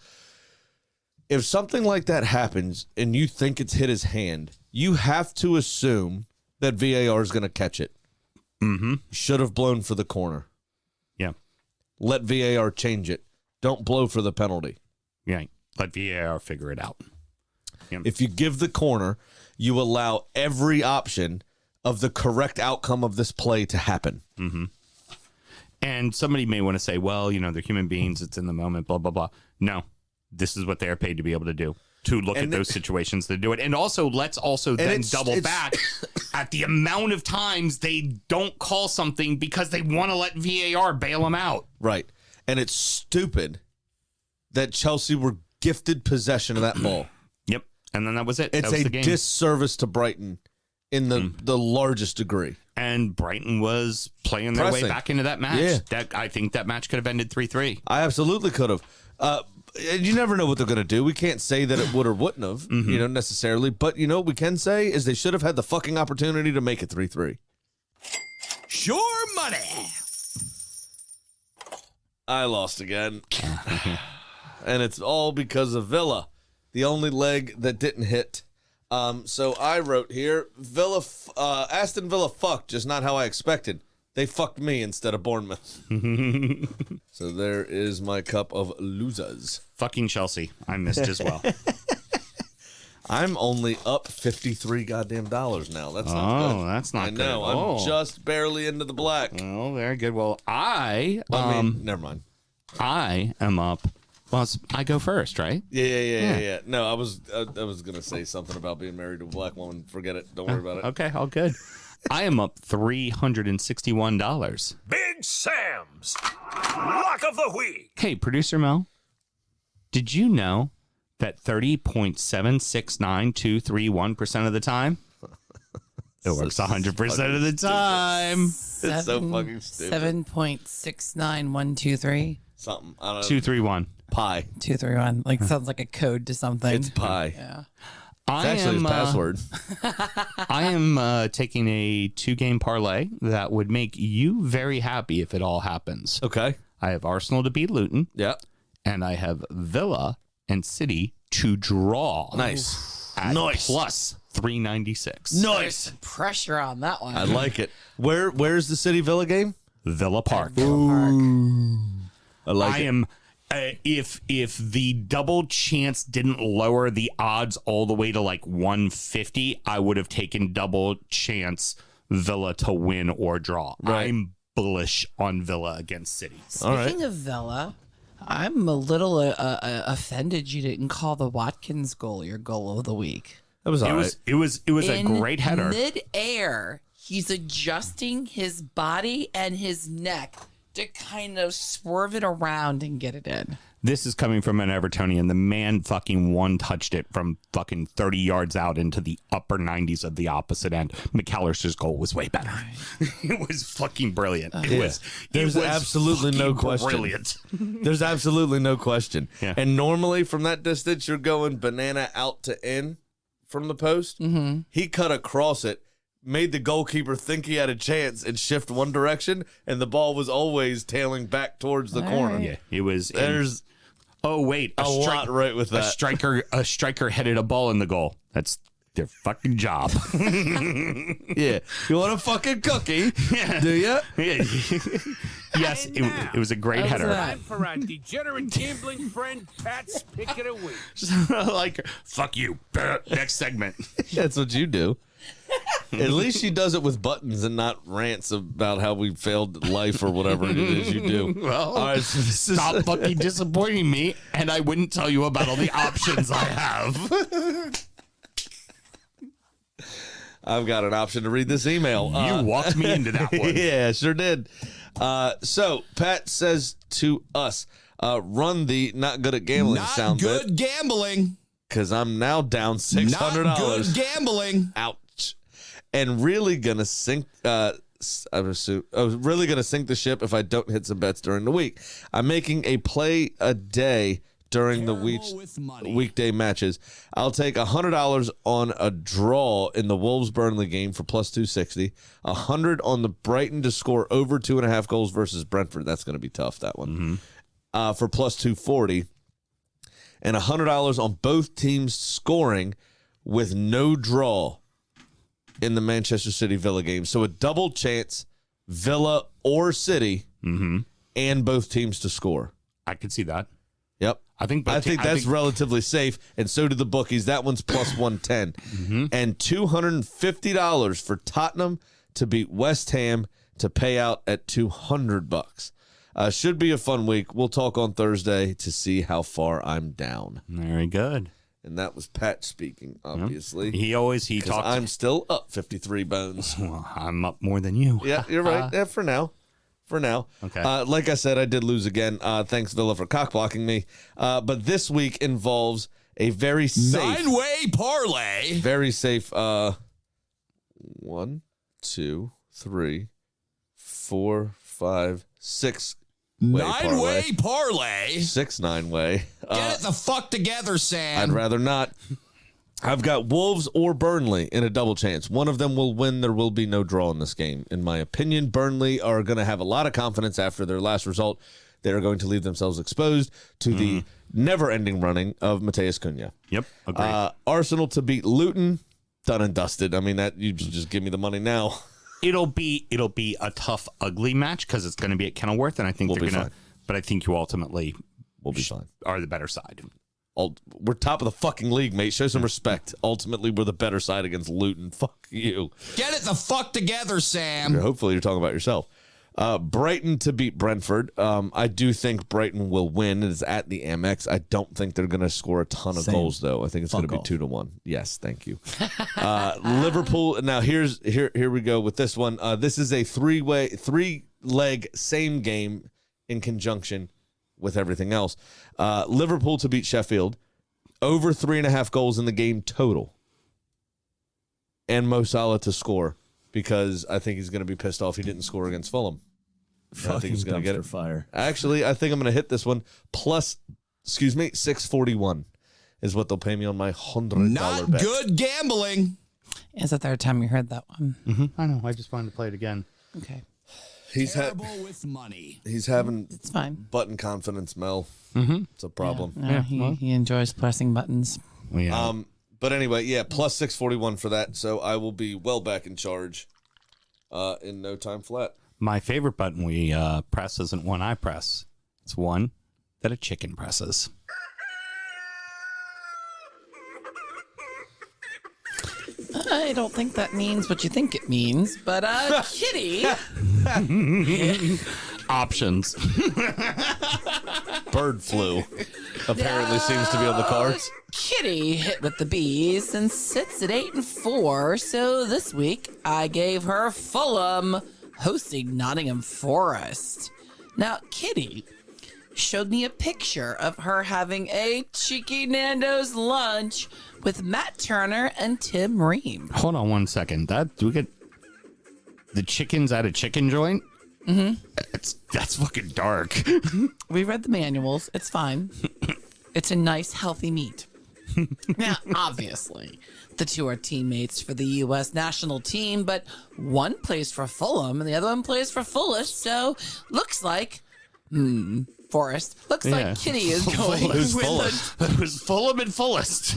If something like that happens and you think it's hit his hand, you have to assume that VAR is going to catch it. Should have blown for the corner. Yeah. Let VAR change it. Don't blow for the penalty. Yeah. Let VAR figure it out. Yeah. If you give the corner, you allow every option of the correct outcome of this play to happen. And somebody may want to say, well, they're human beings. It's in the moment, blah, blah, blah. No, this is what they are paid to be able to do. To look at those situations to do it. And also, let's then double back at the amount of times they don't call something because they want to let VAR bail them out. Right. And it's stupid that Chelsea were gifted possession of that ball. Yep. And then that was it. It's was a disservice to Brighton in the largest degree. And Brighton was playing their way back into that match. Yeah. I think that match could have ended 3-3. I absolutely could have. You never know what they're going to do. We can't say that it would or wouldn't have, necessarily. But what we can say is they should have had the fucking opportunity to make it 3-3. Sure money. I lost again. And it's all because of Villa, the only leg that didn't hit. So I wrote here, Aston Villa fucked, just not how I expected. They fucked me instead of Bournemouth. So there is my cup of losers. Fucking Chelsea. I missed as well. I'm only up $53 goddamn now. That's not good. That's not good. I know. I'm just barely into the black. Oh, very good. Well, never mind. I am up. Well, I go first, right? Yeah. No, I was gonna say something about being married to a black woman. Forget it. Don't worry about it. Okay, all good. I am up $361. Big Sam's Lock of the Week. Hey, producer Mel, did you know that 30.769231% of the time it works 100% of the time? It's so fucking stupid. 7.69123. Something. I don't know. 231. Pi. 231. Sounds like a code to something. It's pi. Yeah. It's actually his password. I am taking a 2-game parlay that would make you very happy if it all happens. Okay. I have Arsenal to beat Luton. Yeah. And I have Villa and City to draw. Nice. At Nice. plus 396. Nice. Pressure on that one. I like it. Where's the City Villa game? Villa Park. I like I it. am. If the double chance didn't lower the odds all the way to like 150, I would have taken double chance Villa to win or draw. Right. I'm bullish on Villa against City. Speaking of Villa, I'm a little offended you didn't call the Watkins goal your goal of the week. That was all right. It was a great header. Mid-air, he's adjusting his body and his neck to kind of swerve it around and get it in. This is coming from an Evertonian. The man fucking one-touched it from fucking 30 yards out into the upper 90s of the opposite end. McAllister's goal was way better. It was fucking brilliant. There's absolutely no question. Brilliant. There's absolutely no question. Yeah. And normally from that distance, you're going banana out to in from the post. Mm-hmm. He cut across it, made the goalkeeper think he had a chance and shift one direction, and the ball was always tailing back towards the corner. Yeah, it was. There's oh wait, a lot right with that. A striker headed a ball in the goal. That's their fucking job. Yeah. You want a fucking cookie? Yeah. Do you? Yeah. Yes, it was a great header. Time for our degenerate gambling friend Pat's pick of the week. Like, fuck you. Next segment. That's what you do. At least she does it with buttons and not rants about how we failed life or whatever it is you do. Well, all right, so this is stop fucking disappointing me, and I wouldn't tell you about all the options I have. I've got an option to read this email. You walked me into that one. Yeah, sure did. So Pat says to us, run the not good at gambling sound bit. Not good gambling. Because I'm now down $600. Not good gambling. Ouch. And really gonna sink really gonna sink the ship if I don't hit some bets during the week. I'm making a play a day during the weekday matches. I'll take $100 on a draw in the Wolves-Burnley game for plus 260. $100 on the Brighton to score over 2.5 goals versus Brentford. That's going to be tough, that one. For plus 240. And $100 on both teams scoring with no draw in the Manchester City Villa game. So a double chance, Villa or City, and both teams to score. I could see that. Yep. I think that's relatively safe, and so do the bookies. That one's plus 110. And $250 for Tottenham to beat West Ham to pay out at $200. Should be a fun week. We'll talk on Thursday to see how far I'm down. Very good. And that was Pat speaking, obviously. He talks. I'm still up 53 bones. Well, I'm up more than you. Yeah, you're right. Yeah, for now. Okay. Like I said, I did lose again. Thanks, Villa, for cockblocking me. But this week involves a very safe 9-way parlay. Very safe. 1, 2, 3, 4, 5, 6 9-way parlay. 6 9-way. Get it the fuck together, Sam. I'd rather not. I've got Wolves or Burnley in a double chance. One of them will win. There will be no draw in this game. In my opinion, Burnley are going to have a lot of confidence after their last result. They're going to leave themselves exposed to the never-ending running of Mateus Cunha. Yep. Agreed. Arsenal to beat Luton, done and dusted. I mean, that you just give me the money now. It'll be a tough, ugly match because it's going to be at Kenilworth, and I think We'll they're be going to. fine. But I think you ultimately We'll be fine. are the better side. We're top of the fucking league, mate. Show some respect. Ultimately, we're the better side against Luton. Fuck you. Get it the fuck together, Sam. Hopefully, you're talking about yourself. Brighton to beat Brentford. I do think Brighton will win. It is at the Amex. I don't think they're going to score a ton of goals, though. I think it's going to be 2-1. Yes, thank you. Liverpool. Now, here we go with this one. This is a three-leg same game in conjunction with everything else. Liverpool to beat Sheffield. Over 3.5 goals in the game total. And Mo Salah to score. Because I think he's going to be pissed off he didn't score against Fulham. I think he's going to get it. Fire. Actually, I think I'm going to hit this one plus, 641. is what they'll pay me on my $100 Not bet. good gambling. It's the third time you heard that one. I know. I just wanted to play it again. Okay. He's Terrible with money. he's having It's fine. button confidence, Mel. It's a problem. No, he enjoys pressing buttons. But anyway, yeah, plus 641 for that. So I will be well back in charge in no time flat. My favorite button we press isn't one I press. It's one that a chicken presses. I don't think that means what you think it means, but Kitty. Options. Bird flu apparently seems to be on the cards. Kitty hit with the bees and sits at 8-4. So this week I gave her Fulham hosting Nottingham Forest. Now Kitty showed me a picture of her having a cheeky Nando's lunch with Matt Turner and Tim Ream. Hold on one second. Do we get the chickens at a chicken joint? Mm-hmm. That's fucking dark. We read the manuals. It's fine. It's a nice, healthy meat. Now, obviously, the two are teammates for the U.S. national team, but one plays for Fulham and the other one plays for Forest. So, looks like, Forest. Looks like Kitty is going Who's with Fullest? It was Fulham and fullest.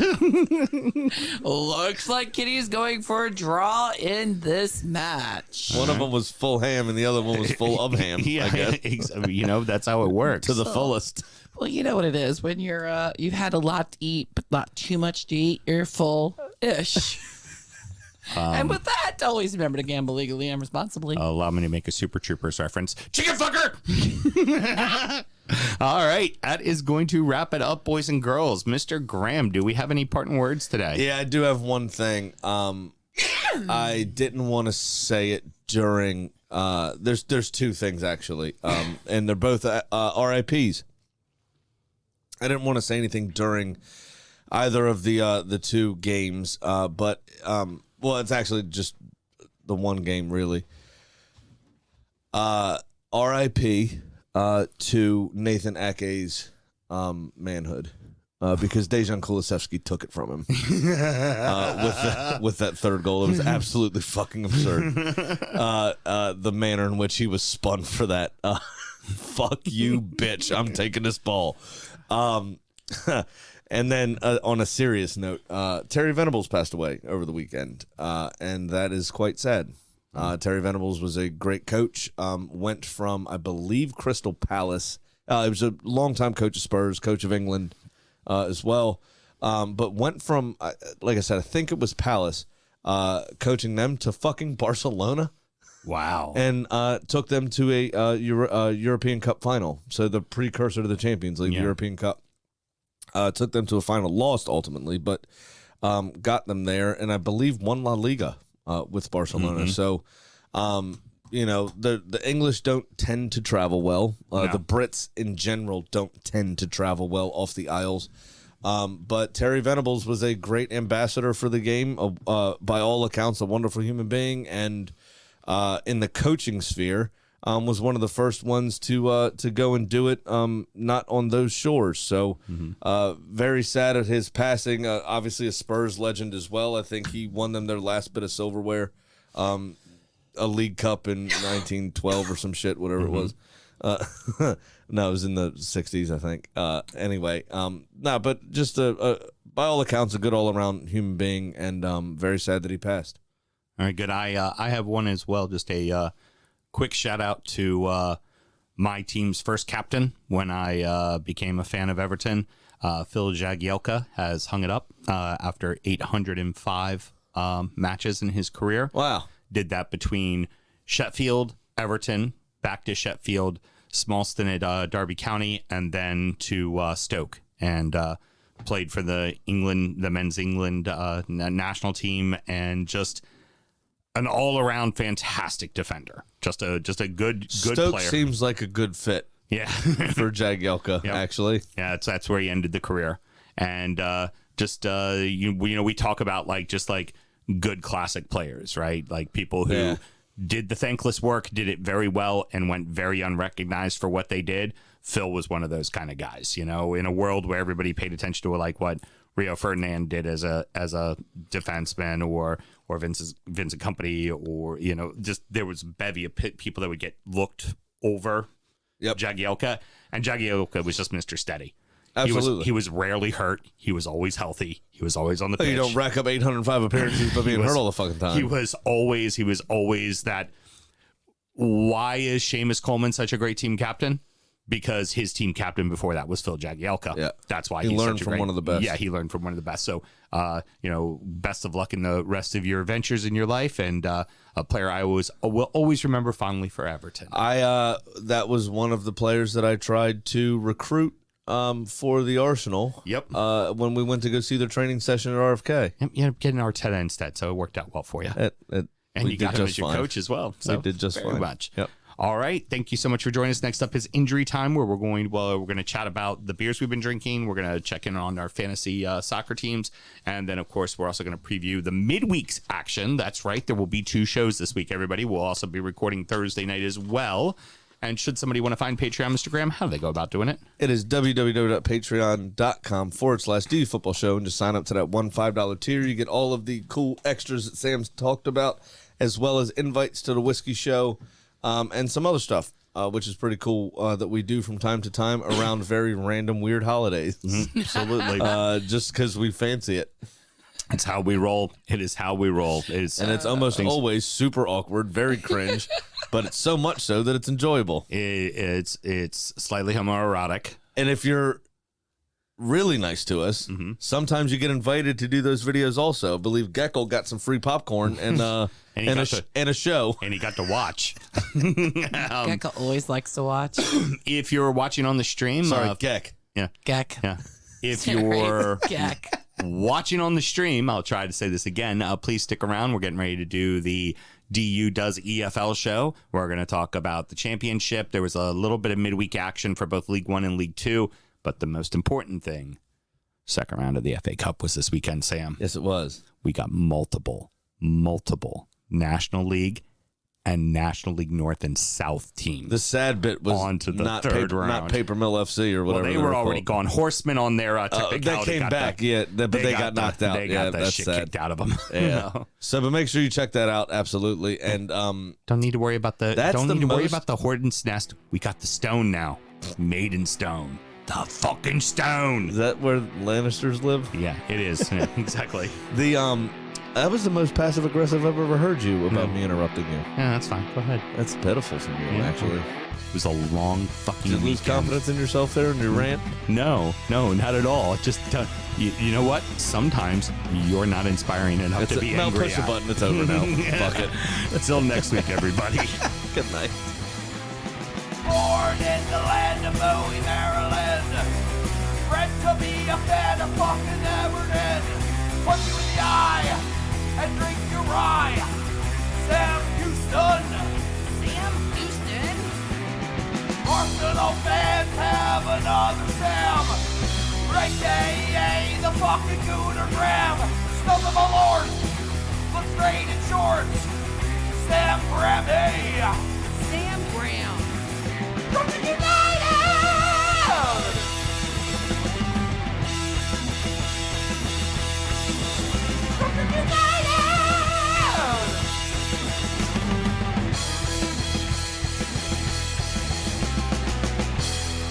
Looks like Kitty is going for a draw in this match. One of them was full ham and the other one was full of ham. Yeah, I guess. that's how it works. To the fullest. Well, you know what it is when you're you've had a lot to eat, but not too much to eat. You're full-ish. And with that, always remember to gamble legally and responsibly. Allow me to make a Super Troopers reference. Chicken fucker! All right, that is going to wrap it up, boys and girls. Mr. Graham, do we have any parting words today? Yeah, I do have one thing. I didn't want to say it during. There's two things actually, and they're both RIPs. I didn't want to say anything during either of the two games, but well, it's actually just the one game really. RIP to Nathan Ake's manhood. Because Dejan Kulusevski took it from him with that third goal. It was absolutely fucking absurd. The manner in which he was spun for that. Fuck you, bitch. I'm taking this ball. And then on a serious note, Terry Venables passed away over the weekend, and that is quite sad. Terry Venables was a great coach. Went from, I believe, Crystal Palace. He was a longtime coach of Spurs, coach of England as well. But went from, like I said, I think it was Palace, coaching them to fucking Barcelona. Wow. And took them to a European Cup final. So the precursor to the Champions League, the European Cup. Took them to a final, lost ultimately, but got them there, and I believe won La Liga with Barcelona. So, you know, the English don't tend to travel well. The Brits in general don't tend to travel well off the Isles. But Terry Venables was a great ambassador for the game, by all accounts, a wonderful human being, and in the coaching sphere, was one of the first ones to go and do it, not on those shores. So very sad at his passing. Obviously a Spurs legend as well. I think he won them their last bit of silverware, a League Cup in 1912 or some shit, whatever it was. No, it was in the 60s, I think. Anyway, but just by all accounts, a good all-around human being, and very sad that he passed. All right, good. I have one as well. Just a quick shout out to my team's first captain when I became a fan of Everton. Phil Jagielka has hung it up after 805 matches in his career. Wow. Did that between Sheffield, Everton, back to Sheffield, small stint at Derby County, and then to Stoke, and played for the men's England national team, and just an all-around fantastic defender. Just a good Stoke player. seems like a good fit. Yeah. For Jagielka, actually. Yeah, that's where he ended the career. And we talk about like good classic players, right? Like people who did the thankless work, did it very well, and went very unrecognized for what they did. Phil was one of those kind of guys, in a world where everybody paid attention to like what Rio Ferdinand did as a defenseman, or Vincent Kompany, or just there was a bevy of people that would get looked over. Yep. Jagielka, and Jagielka was just Mr. Steady. Absolutely. He was rarely hurt. He was always healthy. He was always on the pitch. You don't rack up 805 appearances by being hurt all the fucking time. He was always that. Why is Seamus Coleman such a great team captain? Because his team captain before that was Phil Jagielka. Yeah. That's why he he's learned such a from great, one of the best. Yeah, he learned from one of the best. So, best of luck in the rest of your ventures in your life. And a player I will always remember fondly for Everton. That was one of the players that I tried to recruit for the Arsenal. Yep. When we went to go see their training session at RFK. You ended up getting Arteta instead, so it worked out well for you. And you got him as your coach as well. So we did just very fine. much. Yep. All right. Thank you so much for joining us. Next up is Injury Time, where we're going to chat about the beers we've been drinking. We're going to check in on our fantasy soccer teams. And then, of course, we're also going to preview the midweek's action. That's right. There will be 2 shows this week, everybody. We'll also be recording Thursday night as well. And should somebody want to find Patreon Instagram, how do they go about doing it? It is www.patreon.com/DFootball show, and just sign up to that $5 tier. You get all of the cool extras that Sam's talked about, as well as invites to the whiskey show and some other stuff, which is pretty cool that we do from time to time around very random, weird holidays. Absolutely. Just because we fancy it. It's how we roll. It is how we roll. It's almost always super awkward, very cringe, but it's so much so that it's enjoyable. It's slightly homoerotic. And if you're really nice to us, sometimes you get invited to do those videos also. I believe Gecko got some free popcorn and a show. And he got to watch. Gecko always likes to watch. If you're watching on the stream. Sorry, Geck. Yeah. Geck. Yeah. If you're Geck. watching on the stream, I'll try to say this again. Please stick around. We're getting ready to do the DU Does EFL show. We're going to talk about the championship. There was a little bit of midweek action for both League One and League Two. But the most important thing, second round of the FA Cup was this weekend, Sam. Yes, it was. We got multiple National League and National League North and South teams. The sad bit was on to the not third round. Not Paper Mill FC or whatever. Well, they were already gone. Horsemen on their technicality. They came back, but they got knocked out. They got that that's shit sad. kicked out of them. Yeah. So, but make sure you check that out. Absolutely. And don't need to worry about the. That's Don't the need to worry most- about the Horden's Nest. We got the stone now. Made in stone. The fucking stone. Is that where Lannisters live? Yeah, it is. Yeah, exactly. That was the most passive aggressive I've ever heard you about me interrupting you. Yeah, that's fine. Go ahead. That's pitiful from you, actually. It was a long fucking Did you lose weekend. confidence in yourself there in your rant? No, not at all. Just you know what? Sometimes you're not inspiring enough to be angry. Push the button. It's over now. Fuck it. Until next week, everybody. Good night. Born in the land of Bowie, Maryland. Bred to be a fan of fucking Everton. Punch you in the eye and drink your rye. Sam Houston. Sam Houston? Arsenal fans have another Sam. AKA the fucking Gooner Graham. Stump of a lord. Look straight in shorts. Sam Grammy. Sam Graham. Brooklyn United! Brooklyn United!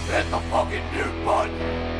Hit the fucking mute button!